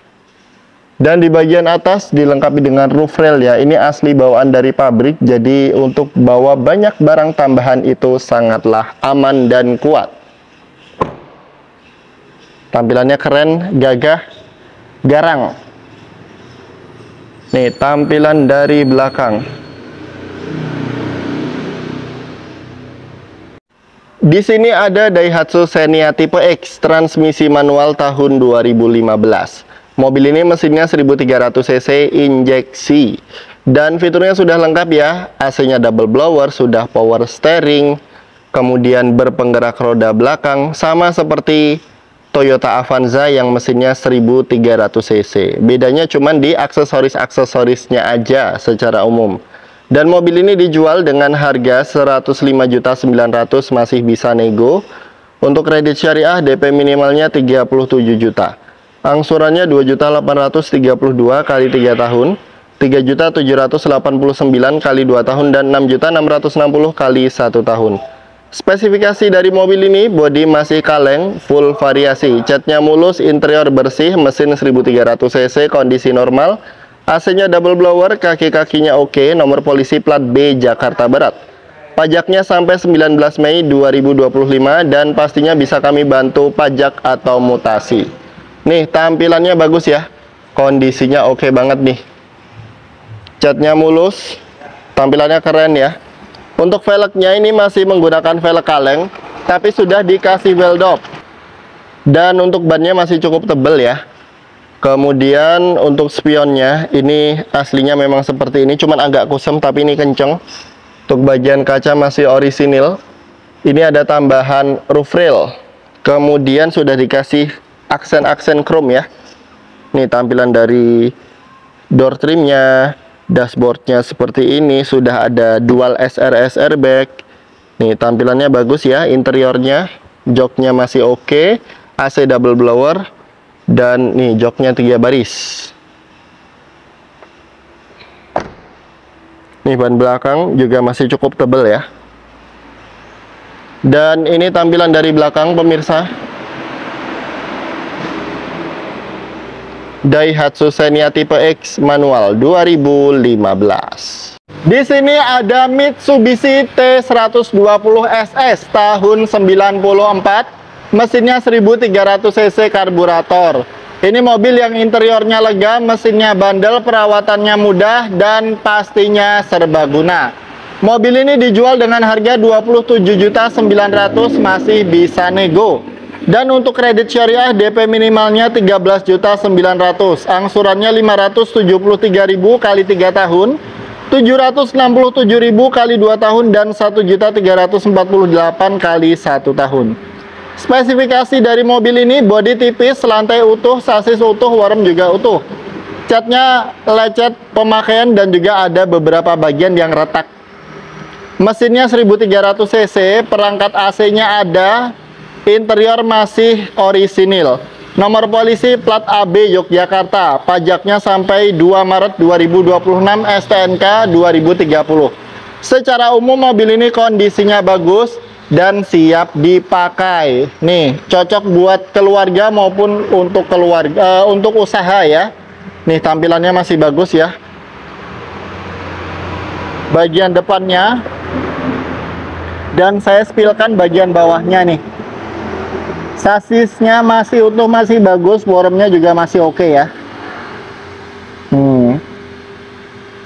Dan di bagian atas dilengkapi dengan roof rail ya. Ini asli bawaan dari pabrik, jadi untuk bawa banyak barang tambahan itu sangatlah aman dan kuat. Tampilannya keren, gagah, garang. Nih tampilan dari belakang. Di sini ada Daihatsu Xenia tipe X, transmisi manual tahun 2015. Mobil ini mesinnya 1300 cc injeksi. Dan fiturnya sudah lengkap ya. AC-nya double blower, sudah power steering, kemudian berpenggerak roda belakang, sama seperti Toyota Avanza yang mesinnya 1300 cc. Bedanya cuma di aksesoris-aksesorisnya aja secara umum. Dan mobil ini dijual dengan harga 105.900.000, masih bisa nego. Untuk kredit syariah DP minimalnya 37 juta. Angsurannya 2.832 kali 3 tahun, 3.789 kali 2 tahun dan 6.660 kali 1 tahun. Spesifikasi dari mobil ini, bodi masih kaleng, full variasi, catnya mulus, interior bersih, mesin 1300 cc, kondisi normal. AC-nya double blower, kaki-kakinya oke, nomor polisi plat B Jakarta Barat. Pajaknya sampai 19 Mei 2025 dan pastinya bisa kami bantu pajak atau mutasi. Nih, tampilannya bagus ya. Kondisinya oke banget nih. Catnya mulus, tampilannya keren ya. Untuk velgnya ini masih menggunakan velg kaleng, tapi sudah dikasih well dop. Dan untuk bannya masih cukup tebal ya. Kemudian untuk spionnya ini aslinya memang seperti ini, cuman agak kusam tapi ini kenceng. Untuk bagian kaca masih orisinil. Ini ada tambahan roof rail. Kemudian sudah dikasih aksen-aksen chrome ya. Ini tampilan dari door trimnya, dashboardnya seperti ini, sudah ada dual SRS airbag. Nih tampilannya bagus ya interiornya. joknya masih oke, AC double blower, dan nih joknya 3 baris. Nih ban belakang juga masih cukup tebal ya. Dan ini tampilan dari belakang pemirsa. Daihatsu Xenia tipe X manual 2015. Di sini ada Mitsubishi T120SS tahun 94, mesinnya 1300 cc karburator. Ini mobil yang interiornya lega, mesinnya bandel, perawatannya mudah, dan pastinya serbaguna. Mobil ini dijual dengan harga 27.900.000, masih bisa nego. Dan untuk kredit syariah DP minimalnya 13.900.000, angsurannya 573.000 kali 3 tahun, 767.000 kali 2 tahun, dan 1.348 kali 1 tahun. Spesifikasi dari mobil ini: bodi tipis, lantai utuh, sasis utuh, worm juga utuh. Catnya lecet pemakaian dan juga ada beberapa bagian yang retak. Mesinnya 1300 cc, perangkat AC-nya ada. Interior masih orisinil. Nomor polisi plat AB Yogyakarta. Pajaknya sampai 2 Maret 2026, STNK 2030. Secara umum mobil ini kondisinya bagus dan siap dipakai. Nih, cocok buat keluarga maupun untuk keluarga, untuk usaha ya. Nih, tampilannya masih bagus ya. Bagian depannya, dan saya spilkan bagian bawahnya nih. Sasisnya masih utuh, masih bagus, wormnya juga masih oke ya.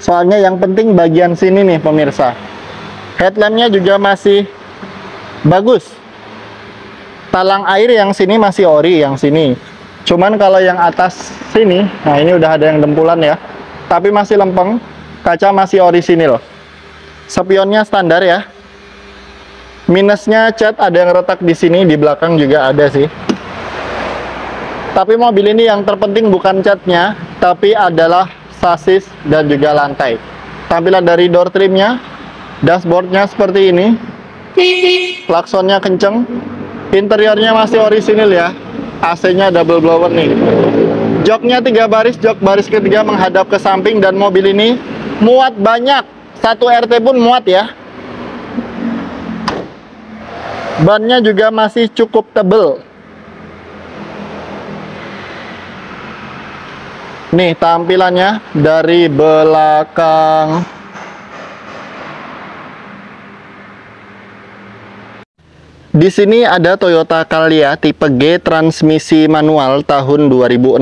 Soalnya yang penting bagian sini nih pemirsa. Headlampnya juga masih bagus. Talang air yang sini masih ori, yang sini. Cuman kalau yang atas sini, nah ini udah ada yang dempulan ya. Tapi masih lempeng, kaca masih orisinil. Spionnya standar ya. Minusnya cat ada yang retak di sini, di belakang juga ada sih. Tapi mobil ini yang terpenting bukan catnya, tapi adalah sasis dan juga lantai. Tampilan dari door trimnya, dashboardnya seperti ini. Klaksonnya kenceng. Interiornya masih orisinil ya. AC-nya double blower nih. Joknya 3 baris, jok baris ketiga menghadap ke samping, dan mobil ini muat banyak. 1 RT pun muat ya. Bannya juga masih cukup tebel. Nih tampilannya dari belakang. Di sini ada Toyota Calya tipe G transmisi manual tahun 2016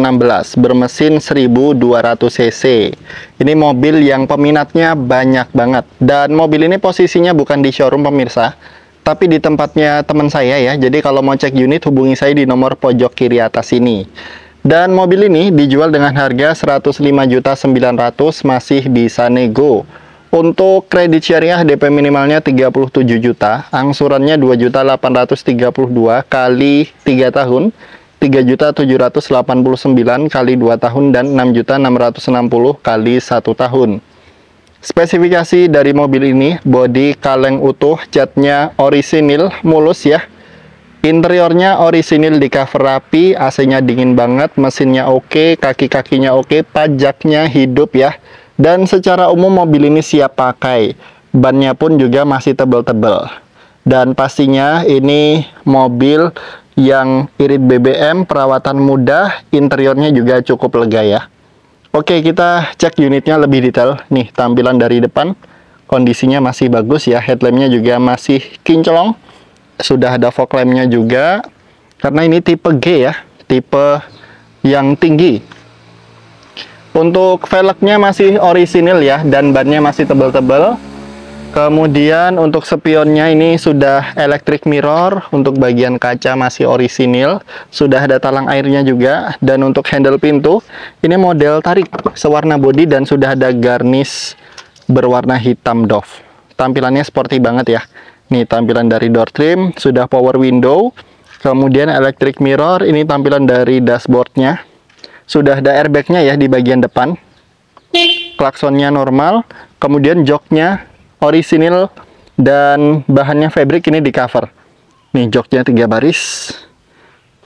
bermesin 1200 cc. Ini mobil yang peminatnya banyak banget, dan mobil ini posisinya bukan di showroom pemirsa, tapi di tempatnya teman saya ya. Jadi kalau mau cek unit hubungi saya di nomor pojok kiri atas ini. Dan mobil ini dijual dengan harga 105.900.000, masih bisa nego. Untuk kredit syariah DP minimalnya 37 juta, angsurannya 2.832 kali 3 tahun, 3.789 kali 2 tahun, dan 6.660 kali 1 tahun. Spesifikasi dari mobil ini: bodi kaleng utuh, catnya orisinil mulus ya. Interiornya orisinil, di cover rapi, AC-nya dingin banget, mesinnya oke, kaki-kakinya oke, pajaknya hidup ya. Dan secara umum mobil ini siap pakai. Bannya pun juga masih tebal-tebal. Dan pastinya ini mobil yang irit BBM, perawatan mudah, interiornya juga cukup lega ya. Oke, kita cek unitnya lebih detail. Nih tampilan dari depan, kondisinya masih bagus ya. Headlampnya juga masih kinclong. Sudah ada fog lampnya juga. Karena ini tipe G ya, tipe yang tinggi. Untuk velgnya masih orisinil ya, dan bannya masih tebal-tebal. Kemudian untuk spionnya ini sudah electric mirror. Untuk bagian kaca masih orisinil. Sudah ada talang airnya juga. Dan untuk handle pintu, ini model tarik sewarna bodi, dan sudah ada garnish berwarna hitam doff. Tampilannya sporty banget ya. Nih tampilan dari door trim, sudah power window. Kemudian electric mirror, ini tampilan dari dashboardnya. Sudah ada airbagnya ya di bagian depan. Klaksonnya normal. Kemudian joknya orisinil dan bahannya fabric, ini di cover. Nih joknya 3 baris.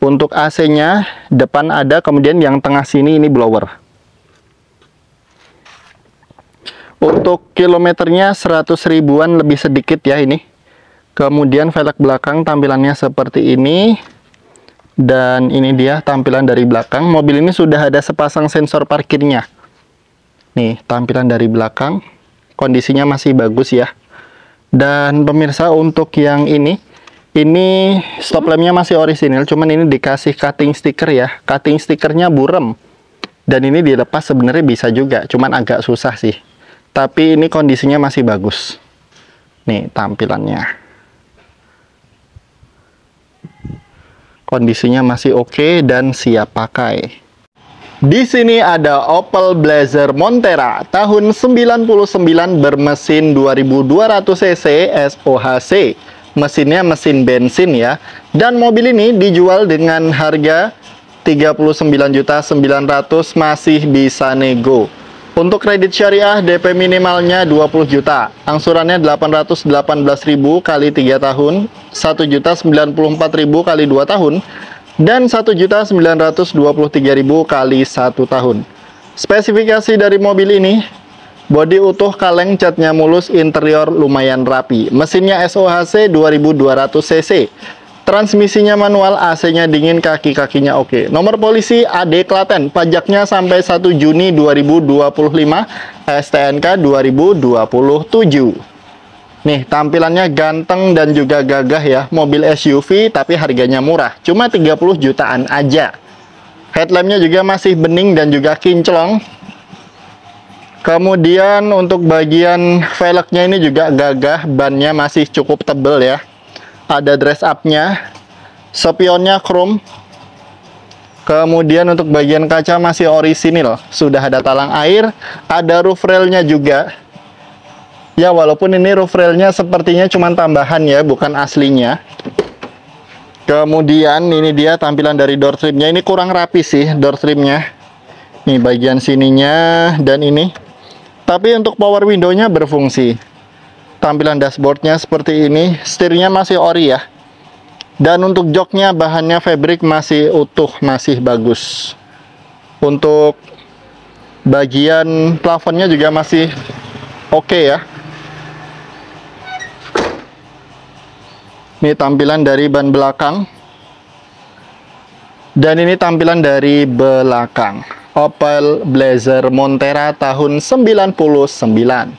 Untuk AC-nya depan ada, kemudian yang tengah sini ini blower. Untuk kilometernya 100 ribuan lebih sedikit ya ini. Kemudian velg belakang tampilannya seperti ini. Dan ini dia tampilan dari belakang. Mobil ini sudah ada sepasang sensor parkirnya. Nih tampilan dari belakang. Kondisinya masih bagus ya. Dan pemirsa, untuk yang ini stop lampnya masih orisinil, cuman ini dikasih cutting stiker ya. Cutting stikernya burem. Dan ini dilepas sebenarnya bisa juga, cuman agak susah sih. Tapi ini kondisinya masih bagus. Nih tampilannya. Kondisinya masih oke dan siap pakai. Di sini ada Opel Blazer Montera tahun 99 bermesin 2200 cc SOHC. Mesinnya mesin bensin ya. Dan mobil ini dijual dengan harga 39.900.000, masih bisa nego. Untuk kredit syariah DP minimalnya 20 juta. Angsurannya 818.000 kali 3 tahun, 1.094.000 kali 2 tahun, dan 1.923.000 kali 1 tahun. Spesifikasi dari mobil ini: bodi utuh, kaleng, catnya mulus, interior lumayan rapi. Mesinnya SOHC 2200 cc. Transmisinya manual, AC-nya dingin, kaki-kakinya oke. Nomor polisi AD Klaten, pajaknya sampai 1 Juni 2025, STNK 2027. Nih, tampilannya ganteng dan juga gagah ya. Mobil SUV tapi harganya murah, cuma 30 jutaan aja. Headlampnya juga masih bening dan juga kinclong. Kemudian untuk bagian velgnya ini juga gagah, bannya masih cukup tebel ya. Ada dress up-nya, spionnya chrome. Kemudian untuk bagian kaca masih orisinil, sudah ada talang air, ada roof rail-nya juga. Ya walaupun ini roof rail-nya sepertinya cuma tambahan ya, bukan aslinya. Kemudian ini dia tampilan dari door trim-nya, ini kurang rapi sih door trim-nya. Nih bagian sininya dan ini. Tapi untuk power window-nya berfungsi. Tampilan dashboard-nya seperti ini. Setirnya masih ori ya. Dan untuk joknya bahannya fabric, masih utuh, masih bagus. Untuk bagian plafonnya juga masih oke ya. Ini tampilan dari ban belakang. Dan ini tampilan dari belakang. Opel Blazer Montera tahun 99.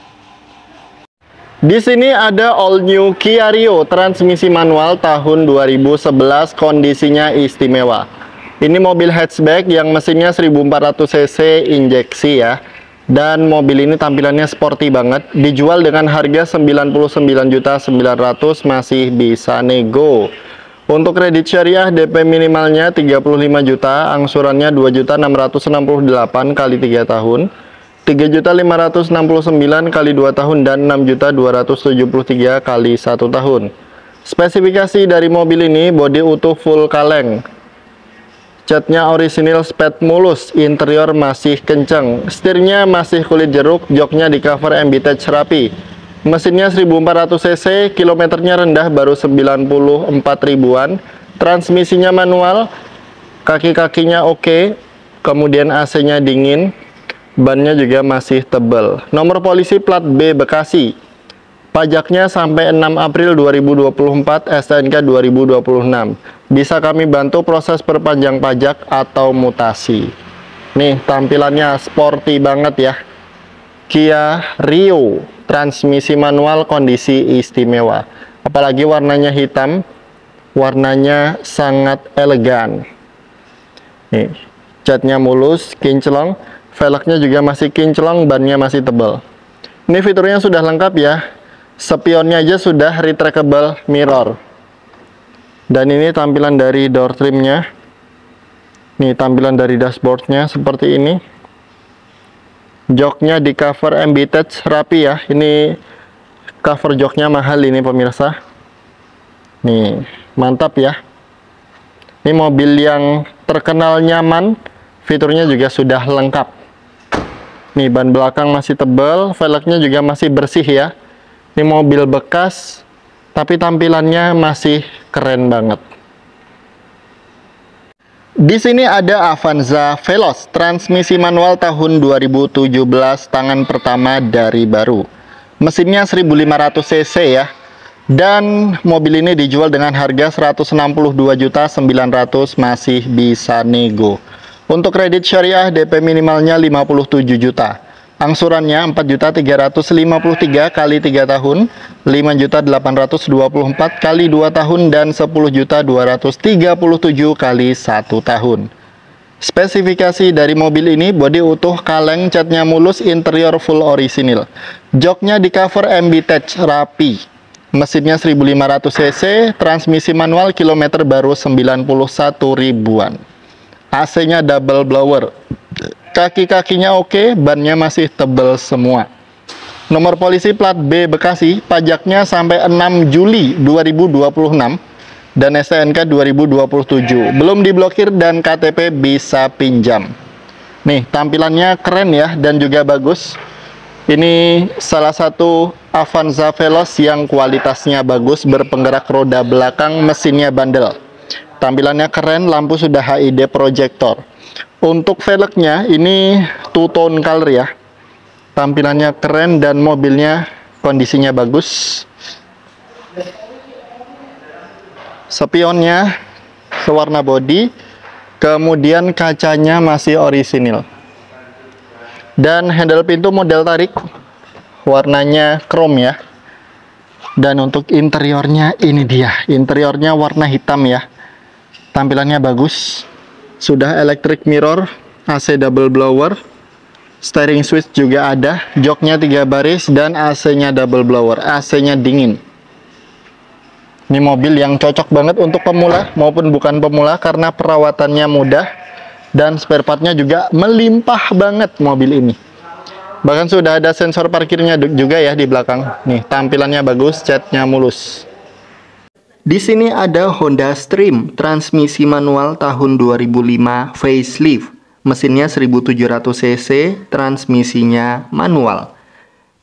Di sini ada all new Kia Rio transmisi manual tahun 2011, kondisinya istimewa. Ini mobil hatchback yang mesinnya 1400 cc injeksi ya. Dan mobil ini tampilannya sporty banget, dijual dengan harga 99.900.000, masih bisa nego. Untuk kredit syariah DP minimalnya 35 juta, angsurannya 2.668 kali 3 tahun, 3.569 kali 2 tahun, dan 6.273 kali 1 tahun. Spesifikasi dari mobil ini: bodi utuh full kaleng, catnya orisinil, spet mulus, interior masih kenceng, setirnya masih kulit jeruk, joknya di cover MB-Touch rapi. Mesinnya 1400 cc, kilometernya rendah, baru 94 ribuan. Transmisinya manual, kaki-kakinya oke, kemudian AC-nya dingin, bannya juga masih tebal. Nomor polisi plat B Bekasi. Pajaknya sampai 6 April 2024, STNK 2026. Bisa kami bantu proses perpanjang pajak atau mutasi. Nih tampilannya sporty banget ya. Kia Rio transmisi manual, kondisi istimewa. Apalagi warnanya hitam, warnanya sangat elegan. Nih, catnya mulus, kinclong, velgnya juga masih kinclong, bannya masih tebal. Ini fiturnya sudah lengkap ya. Spionnya aja sudah retractable mirror. Dan ini tampilan dari door trimnya. Nih tampilan dari dashboardnya seperti ini. Joknya di cover MB-Touch rapi ya. Ini cover joknya mahal ini pemirsa. Nih mantap ya. Ini mobil yang terkenal nyaman, fiturnya juga sudah lengkap. Nih ban belakang masih tebal, velgnya juga masih bersih ya. Ini mobil bekas, tapi tampilannya masih keren banget. Di sini ada Avanza Veloz, transmisi manual tahun 2017, tangan pertama dari baru. Mesinnya 1500 cc ya. Dan mobil ini dijual dengan harga 162.900.000, masih bisa nego. Untuk kredit syariah DP minimalnya 57 juta. Angsurannya 4.353 kali 3 tahun, 5.824 kali 2 tahun, dan 10.237 kali 1 tahun. Spesifikasi dari mobil ini: bodi utuh, kaleng, catnya mulus, interior full orisinil. Joknya di cover MB Tech rapi. Mesinnya 1500 cc, transmisi manual, kilometer baru 91 ribuan. AC-nya double blower. Kaki-kakinya oke, bannya masih tebal semua. Nomor polisi plat B Bekasi, pajaknya sampai 6 Juli 2026 dan STNK 2027. Belum diblokir dan KTP bisa pinjam. Nih, tampilannya keren ya dan juga bagus. Ini salah satu Avanza Veloz yang kualitasnya bagus, berpenggerak roda belakang, mesinnya bandel. Tampilannya keren, lampu sudah HID projector. Untuk velgnya ini two tone color ya. Tampilannya keren dan mobilnya kondisinya bagus. Spionnya sewarna bodi, kemudian kacanya masih orisinil. Dan handle pintu model tarik, warnanya chrome ya. Dan untuk interiornya ini dia, interiornya warna hitam ya. Tampilannya bagus. Sudah electric mirror, AC double blower, steering switch juga ada, joknya 3 baris, dan AC-nya double blower, AC-nya dingin. Ini mobil yang cocok banget untuk pemula maupun bukan pemula karena perawatannya mudah dan spare partnya juga melimpah banget mobil ini. Bahkan sudah ada sensor parkirnya juga ya di belakang. Nih, tampilannya bagus, catnya mulus. Di sini ada Honda Stream, transmisi manual tahun 2005, facelift. Mesinnya 1700 cc, transmisinya manual.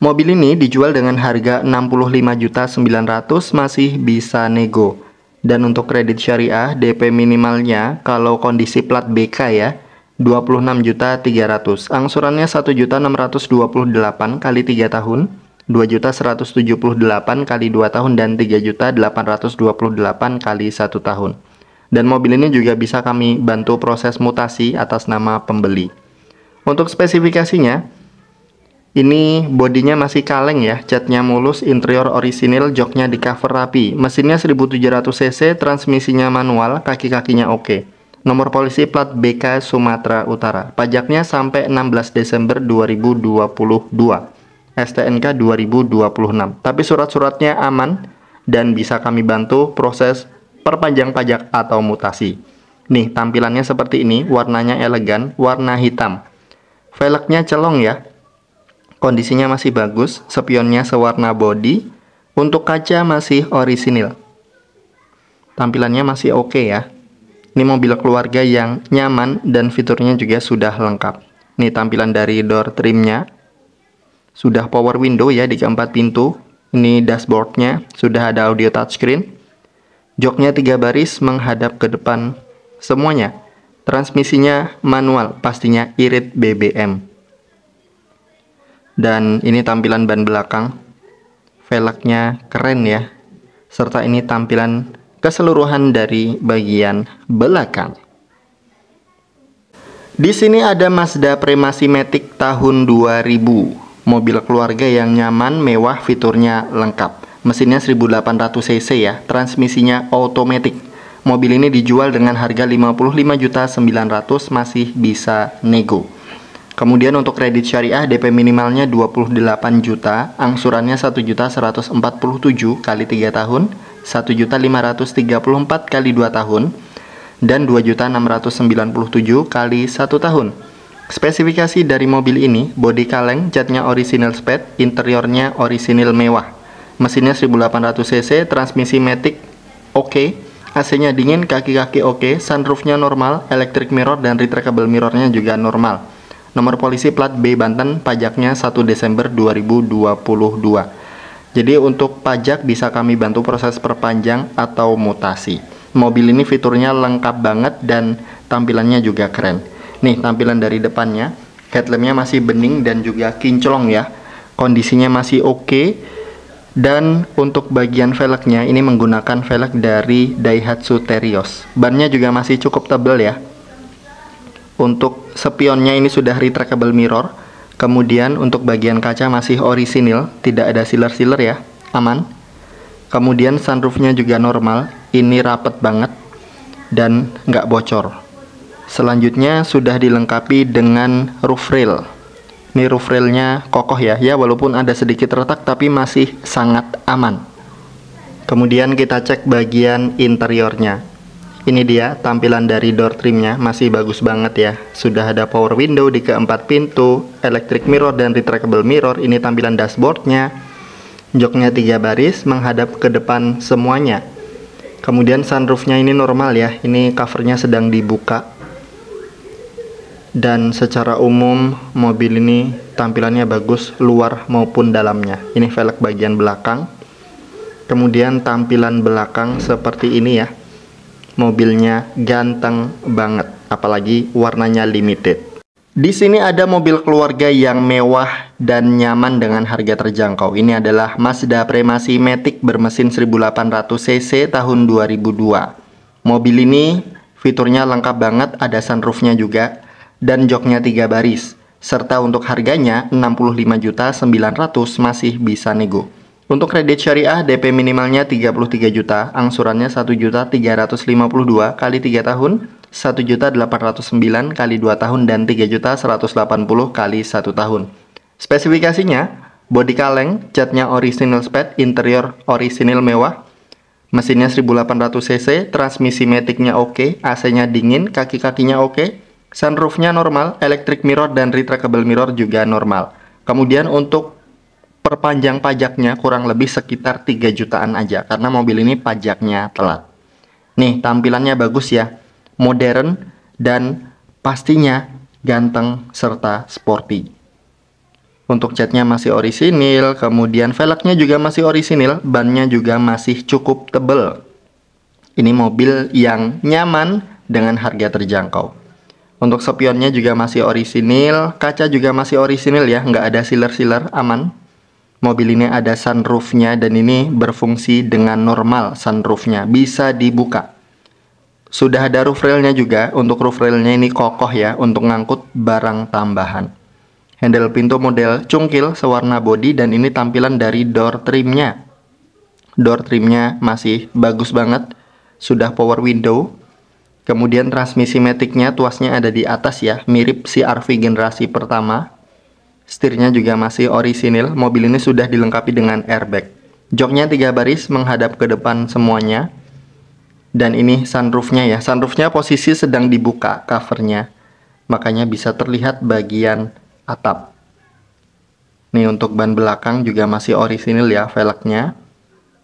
Mobil ini dijual dengan harga 65.900.000, masih bisa nego. Dan untuk kredit syariah DP minimalnya kalau kondisi plat BK ya, 26.300.000. Angsurannya 1.628 kali 3 tahun. 2.178 kali 2 tahun dan 3.828 kali 1 tahun. Dan mobil ini juga bisa kami bantu proses mutasi atas nama pembeli. Untuk spesifikasinya, ini bodinya masih kaleng ya, catnya mulus, interior orisinil, joknya di cover rapi. Mesinnya 1700 cc, transmisinya manual, kaki-kakinya oke. Nomor polisi plat BK Sumatera Utara. Pajaknya sampai 16 Desember 2022. STNK 2026, tapi surat-suratnya aman dan bisa kami bantu proses perpanjang pajak atau mutasi. Nih, tampilannya seperti ini, warnanya elegan, warna hitam. Velgnya celong ya, kondisinya masih bagus, spionnya sewarna body, untuk kaca masih orisinil. Tampilannya masih oke ya. Ini mobil keluarga yang nyaman dan fiturnya juga sudah lengkap. Nih tampilan dari door trimnya. Sudah power window ya di keempat pintu. Ini dashboardnya, sudah ada audio touchscreen. Joknya 3 baris menghadap ke depan semuanya. Transmisinya manual, pastinya irit BBM. Dan ini tampilan ban belakang. Velgnya keren ya. Serta ini tampilan keseluruhan dari bagian belakang. Di sini ada Mazda Premacy Matic tahun 2000. Mobil keluarga yang nyaman, mewah, fiturnya lengkap. Mesinnya 1800 cc ya, transmisinya otomatis. Mobil ini dijual dengan harga 55.900.000, masih bisa nego. Kemudian untuk kredit syariah DP minimalnya 28 juta, angsurannya 1.147 kali 3 tahun, 1.534 kali 2 tahun, dan 2.697 kali 1 tahun. Spesifikasi dari mobil ini: bodi kaleng, catnya orisinil sped, interiornya orisinil mewah. Mesinnya 1800 cc, transmisi matic oke, AC-nya dingin, kaki-kaki oke, sunroofnya normal, electric mirror dan retractable mirrornya juga normal. Nomor polisi plat B Banten, pajaknya 1 Desember 2022. Jadi untuk pajak bisa kami bantu proses perpanjang atau mutasi. Mobil ini fiturnya lengkap banget dan tampilannya juga keren. Nih tampilan dari depannya, headlampnya masih bening dan juga kinclong ya. Kondisinya masih oke. Dan untuk bagian velgnya ini menggunakan velg dari Daihatsu Terios. Bannya juga masih cukup tebal ya. Untuk spionnya ini sudah retractable mirror. Kemudian untuk bagian kaca masih orisinil, tidak ada sealer-sealer ya, aman. Kemudian sunroofnya juga normal, ini rapet banget dan nggak bocor. Selanjutnya sudah dilengkapi dengan roof rail. Ini roof railnya kokoh ya, walaupun ada sedikit retak tapi masih sangat aman. Kemudian kita cek bagian interiornya. Ini dia tampilan dari door trimnya, masih bagus banget ya. Sudah ada power window di keempat pintu, electric mirror dan retractable mirror. Ini tampilan dashboardnya. Joknya 3 baris menghadap ke depan semuanya. Kemudian sunroofnya ini normal ya, ini covernya sedang dibuka. Dan secara umum mobil ini tampilannya bagus luar maupun dalamnya. Ini velg bagian belakang. Kemudian tampilan belakang seperti ini ya. Mobilnya ganteng banget, apalagi warnanya limited. Di sini ada mobil keluarga yang mewah dan nyaman dengan harga terjangkau. Ini adalah Mazda Premacy Matic bermesin 1800 cc tahun 2002. Mobil ini fiturnya lengkap banget, ada sunroofnya juga dan joknya 3 baris. Serta untuk harganya 65.900.000 masih bisa nego. Untuk kredit syariah DP minimalnya 33 juta, angsurannya 1.352.000 kali 3 tahun, 1.809.000 kali 2 tahun dan 3.180.000 kali 1 tahun. Spesifikasinya bodi kaleng, catnya original spec, interior orisinil mewah, mesinnya 1800 cc, transmisi maticnya oke, AC-nya dingin, kaki-kakinya oke, sunroofnya normal, electric mirror dan retractable mirror juga normal. Kemudian untuk perpanjang pajaknya kurang lebih sekitar 3 jutaan aja karena mobil ini pajaknya telat. Nih tampilannya bagus ya, modern dan pastinya ganteng serta sporty. Untuk catnya masih orisinil, kemudian velgnya juga masih orisinil, bannya juga masih cukup tebel. Ini mobil yang nyaman dengan harga terjangkau. Untuk spionnya juga masih orisinil, kaca juga masih orisinil ya, nggak ada sealer-sealer, aman. Mobil ini ada sunroofnya dan ini berfungsi dengan normal, sunroofnya bisa dibuka. Sudah ada roof railnya juga, untuk roof railnya ini kokoh ya untuk ngangkut barang tambahan. Handle pintu model cungkil sewarna body dan ini tampilan dari door trimnya. Door trimnya masih bagus banget, sudah power window. Kemudian transmisi maticnya tuasnya ada di atas ya, mirip CR-V generasi pertama. Setirnya juga masih orisinil, mobil ini sudah dilengkapi dengan airbag. Joknya 3 baris menghadap ke depan semuanya. Dan ini sunroofnya ya, sunroofnya posisi sedang dibuka covernya. Makanya bisa terlihat bagian atap. Nih untuk ban belakang juga masih orisinil ya velgnya.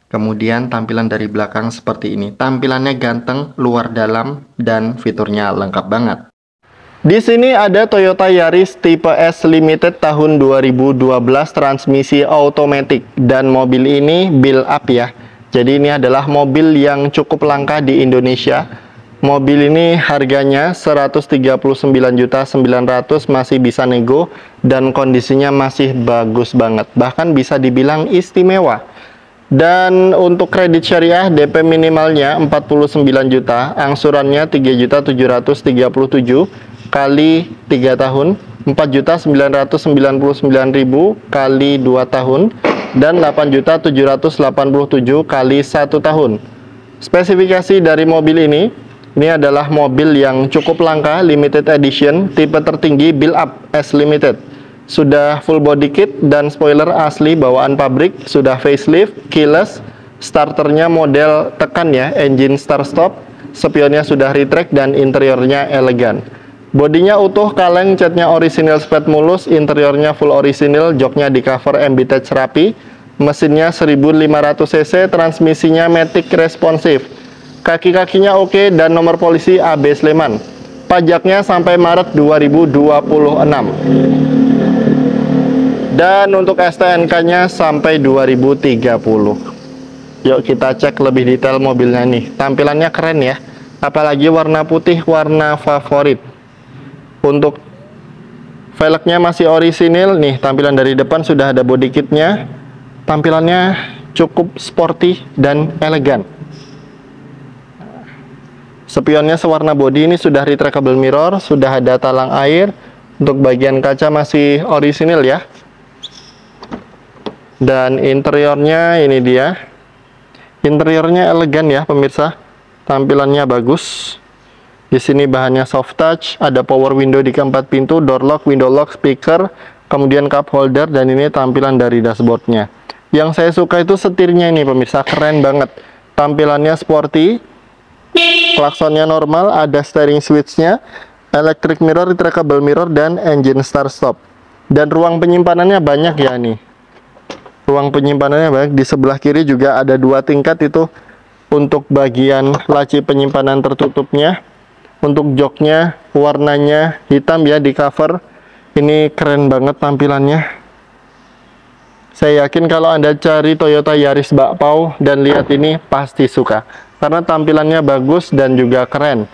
Kemudian tampilan dari belakang seperti ini. Tampilannya ganteng, luar dalam, dan fiturnya lengkap banget. Di sini ada Toyota Yaris tipe S Limited tahun 2012 transmisi automatic dan mobil ini build up ya. Jadi ini adalah mobil yang cukup langka di Indonesia. Mobil ini harganya 139.900.000 masih bisa nego dan kondisinya masih bagus banget. Bahkan bisa dibilang istimewa. Dan untuk kredit syariah DP minimalnya 49 juta, angsurannya 3.737.000 kali 3 tahun, 4.999.000 kali 2 tahun, dan 8.787 kali 1 tahun. Spesifikasi dari mobil ini adalah mobil yang cukup langka, limited edition, tipe tertinggi build up S Limited. Sudah full body kit dan spoiler asli bawaan pabrik, sudah facelift, keyless, starternya model tekan ya, engine start stop, spionnya sudah retract dan interiornya elegan. Bodinya utuh, kaleng, catnya orisinil spet mulus, interiornya full orisinil, joknya di cover MB-Touch rapi, mesinnya 1500 cc, transmisinya matic responsif, kaki-kakinya oke dan nomor polisi AB Sleman. Pajaknya sampai Maret 2026. Dan untuk STNK-nya sampai 2030. Yuk kita cek lebih detail mobilnya nih. Tampilannya keren ya. Apalagi warna putih, warna favorit. Untuk velgnya masih orisinil nih. Tampilan dari depan sudah ada body kitnya. Tampilannya cukup sporty dan elegan. Spionnya sewarna body, ini sudah retractable mirror, sudah ada talang air. Untuk bagian kaca masih orisinil ya. Dan interiornya ini dia. Interiornya elegan ya pemirsa. Tampilannya bagus. Di sini bahannya soft touch, ada power window di keempat pintu, door lock, window lock, speaker, kemudian cup holder, dan ini tampilan dari dashboardnya. Yang saya suka itu setirnya ini pemirsa, keren banget. Tampilannya sporty, klaksonnya normal, ada steering switchnya, electric mirror, retractable mirror, dan engine start stop. Dan ruang penyimpanannya banyak ya nih. Ruang penyimpanannya banyak. Di sebelah kiri juga ada 2 tingkat itu untuk bagian laci penyimpanan tertutupnya. Untuk joknya warnanya hitam ya di cover. Ini keren banget tampilannya. Saya yakin kalau Anda cari Toyota Yaris bakpao dan lihat ini pasti suka. Karena tampilannya bagus dan juga keren.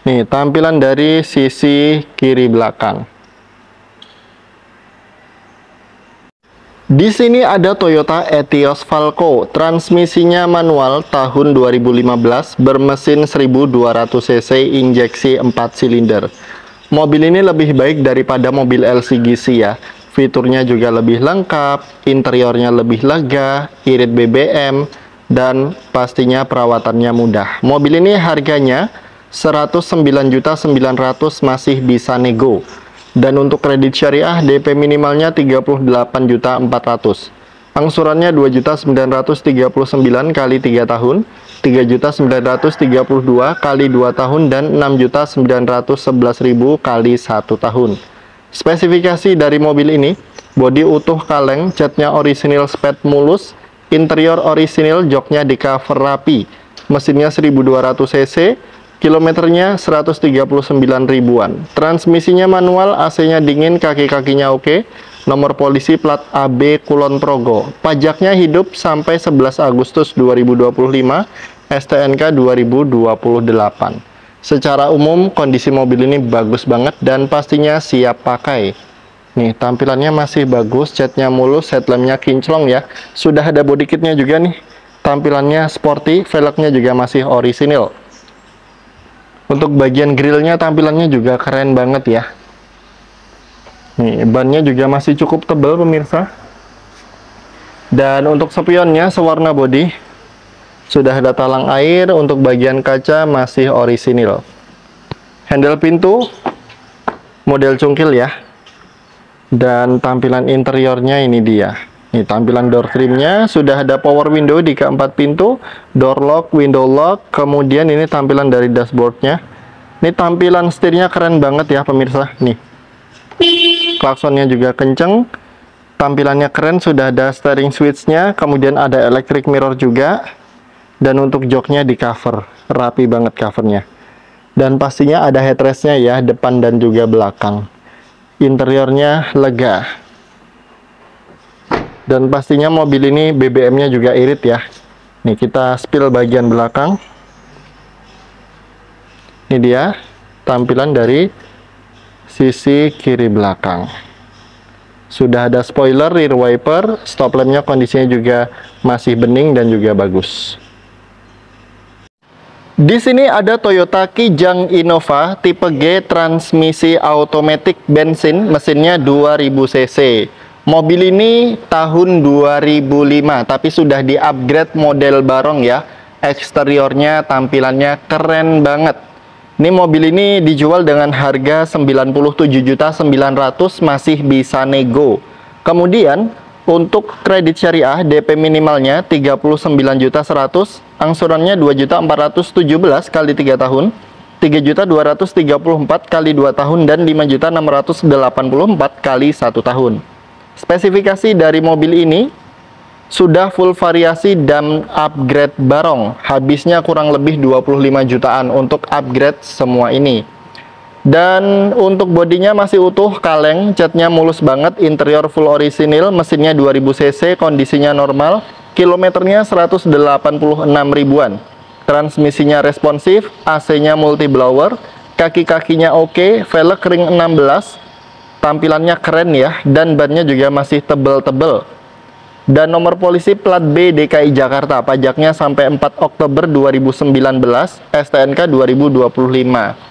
Nih, tampilan dari sisi kiri belakang. Di sini ada Toyota Etios Falco, transmisinya manual tahun 2015, bermesin 1200 cc, injeksi 4 silinder. Mobil ini lebih baik daripada mobil LCGC ya. Fiturnya juga lebih lengkap, interiornya lebih lega, irit BBM, dan pastinya perawatannya mudah. Mobil ini harganya 109.900.000 masih bisa nego. Dan untuk kredit syariah DP minimalnya 38.400.000. Angsurannya 2.939.000 kali 3 tahun, 3.932.000 kali 2 tahun, dan 6.911.000 kali 1 tahun. Spesifikasi dari mobil ini, bodi utuh kaleng, catnya orisinil sped mulus, interior orisinil, joknya di cover rapi, mesinnya 1200 cc, kilometernya 139 ribuan. Transmisinya manual, AC-nya dingin, kaki-kakinya oke. Nomor polisi plat AB Kulon Progo. Pajaknya hidup sampai 11 Agustus 2025, STNK 2028. Secara umum kondisi mobil ini bagus banget dan pastinya siap pakai. Nih, tampilannya masih bagus, catnya mulus, headlampnya kinclong ya. Sudah ada body kitnya juga nih. Tampilannya sporty, velgnya juga masih orisinil. Untuk bagian grillnya tampilannya juga keren banget ya. Nih, bannya juga masih cukup tebal pemirsa. Dan untuk spionnya sewarna body. Sudah ada talang air, untuk bagian kaca masih orisinil. Handle pintu model cungkil ya. Dan tampilan interiornya ini dia. Nih, tampilan door trimnya sudah ada power window di keempat pintu, door lock, window lock, kemudian ini tampilan dari dashboardnya. Ini tampilan setirnya keren banget ya pemirsa. Nih, klaksonnya juga kenceng, tampilannya keren, sudah ada steering switchnya, kemudian ada electric mirror juga, dan untuk joknya di cover, rapi banget covernya. Dan pastinya ada headrestnya ya, depan dan juga belakang. Interiornya lega. Dan pastinya mobil ini BBM-nya juga irit ya. Nih, kita spill bagian belakang. Ini dia tampilan dari sisi kiri belakang. Sudah ada spoiler, rear wiper, stop lampnya kondisinya juga masih bening dan juga bagus. Di sini ada Toyota Kijang Innova tipe G, transmisi automatic bensin, mesinnya 2000 cc. Mobil ini tahun 2005, tapi sudah di-upgrade model barong ya. Eksteriornya, tampilannya keren banget. Ini mobil ini dijual dengan harga 97.900.000, masih bisa nego. Kemudian, untuk kredit syariah, DP minimalnya 39.100.000, angsurannya 2.417.000 kali 3 tahun, 3.234.000 kali 2 tahun, dan 5.684.000 kali 1 tahun. Spesifikasi dari mobil ini sudah full variasi dan upgrade barong. Habisnya kurang lebih 25 jutaan untuk upgrade semua ini. Dan untuk bodinya masih utuh, kaleng, catnya mulus banget, interior full orisinil, mesinnya 2000 cc, kondisinya normal, kilometernya 186 ribuan. Transmisinya responsif, AC-nya multi blower, kaki-kakinya oke, velg ring 16, tampilannya keren ya, dan bannya juga masih tebel-tebel. Dan nomor polisi plat B DKI Jakarta, pajaknya sampai 4 Oktober 2019, STNK 2025.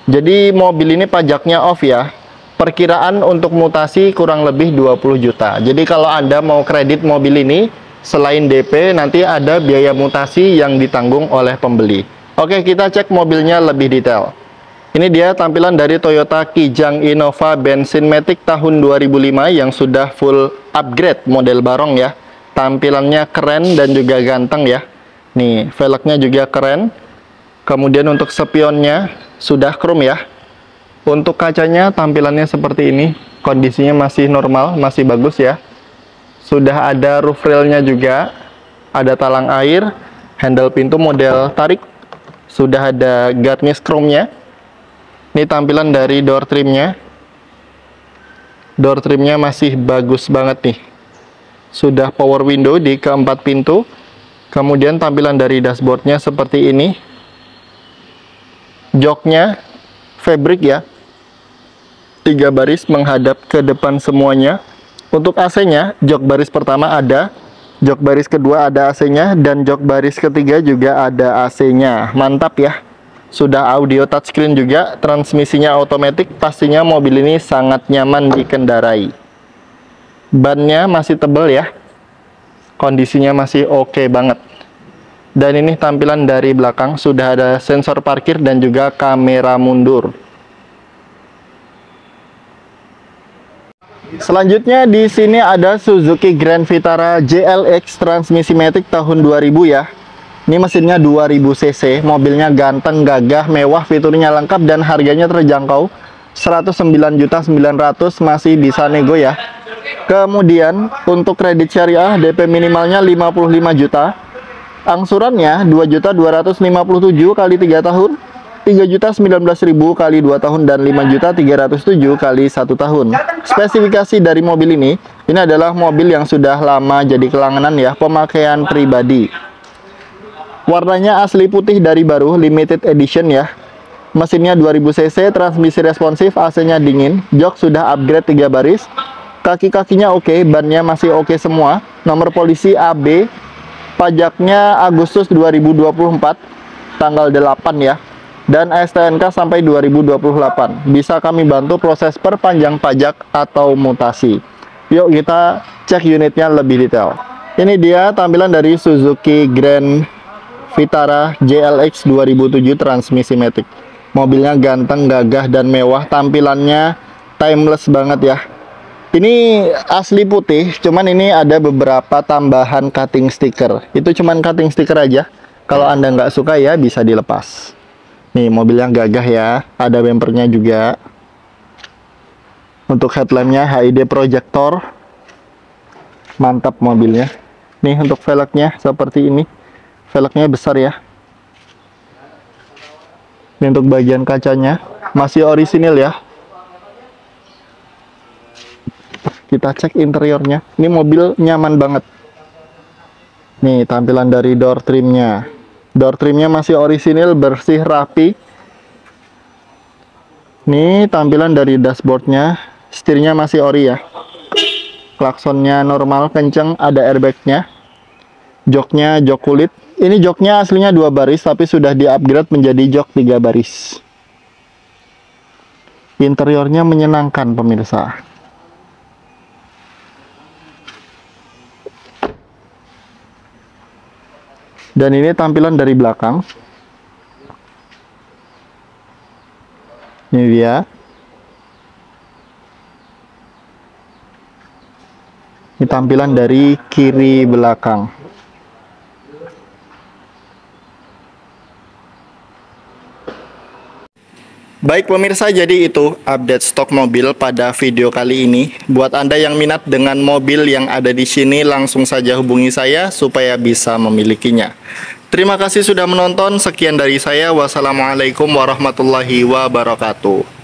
Jadi mobil ini pajaknya off ya. Perkiraan untuk mutasi kurang lebih 20 juta. Jadi kalau Anda mau kredit mobil ini, selain DP nanti ada biaya mutasi yang ditanggung oleh pembeli. Oke, kita cek mobilnya lebih detail. Ini dia tampilan dari Toyota Kijang Innova bensin Matic tahun 2005 yang sudah full upgrade model barong ya. Tampilannya keren dan juga ganteng ya. Nih, velgnya juga keren. Kemudian untuk spionnya sudah chrome ya. Untuk kacanya tampilannya seperti ini. Kondisinya masih normal, masih bagus ya. Sudah ada roof railnya juga. Ada talang air, handle pintu model tarik. Sudah ada garnish chrome-nya. Ini tampilan dari door trimnya. Door trimnya masih bagus banget nih. Sudah power window di keempat pintu. Kemudian tampilan dari dashboardnya seperti ini. Joknya fabric ya, 3 baris menghadap ke depan semuanya. Untuk AC-nya, jok baris pertama ada, jok baris kedua ada AC-nya, dan jok baris ketiga juga ada AC-nya. Mantap ya. Sudah audio touchscreen juga, transmisinya otomatis, pastinya mobil ini sangat nyaman dikendarai. Bannya masih tebal ya, kondisinya masih oke banget. Dan ini tampilan dari belakang, sudah ada sensor parkir dan juga kamera mundur. Selanjutnya di sini ada Suzuki Grand Vitara JLX transmisi matic tahun 2000 ya. Ini mesinnya 2000 cc, mobilnya ganteng, gagah, mewah, fiturnya lengkap dan harganya terjangkau. 109.900.000 masih bisa nego ya. Kemudian untuk kredit syariah DP minimalnya 55 juta. Angsurannya 2.257.000 kali 3 tahun, 3.019.000 kali 2 tahun, dan 5.307.000 kali 1 tahun. Spesifikasi dari mobil ini adalah mobil yang sudah lama jadi kelanganan ya, pemakaian pribadi. Warnanya asli putih dari baru, limited edition ya. Mesinnya 2000 cc, transmisi responsif, AC-nya dingin, jok sudah upgrade 3 baris, kaki-kakinya oke, bannya masih oke semua. Nomor polisi AB, pajaknya Agustus 2024, tanggal 8 ya. Dan STNK sampai 2028. Bisa kami bantu proses perpanjang pajak atau mutasi. Yuk kita cek unitnya lebih detail. Ini dia tampilan dari Suzuki Grand Vitara JLX 2007 transmisi matic. Mobilnya ganteng, gagah, dan mewah. Tampilannya timeless banget ya. Ini asli putih, cuman ini ada beberapa tambahan cutting stiker. Itu cuman cutting stiker aja. Kalau Anda nggak suka ya bisa dilepas. Nih mobilnya gagah ya, ada bempernya juga. Untuk headlampnya HID projector. Mantap mobilnya. Nih untuk velgnya seperti ini. Velgnya besar ya. Ini untuk bagian kacanya masih orisinil ya. Kita cek interiornya. Ini mobil nyaman banget. Nih tampilan dari door trimnya. Door trimnya masih orisinil, bersih, rapi. Nih tampilan dari dashboardnya. Setirnya masih ori ya. Klaksonnya normal, kenceng, ada airbagnya. Joknya jok kulit. Ini joknya aslinya 2 baris, tapi sudah di-upgrade menjadi jok 3 baris. Interiornya menyenangkan pemirsa. Dan ini tampilan dari belakang. Ini dia. Ini tampilan dari kiri belakang. Baik pemirsa, jadi itu update stok mobil pada video kali ini. Buat Anda yang minat dengan mobil yang ada di sini, langsung saja hubungi saya supaya bisa memilikinya. Terima kasih sudah menonton. Sekian dari saya. Wassalamualaikum warahmatullahi wabarakatuh.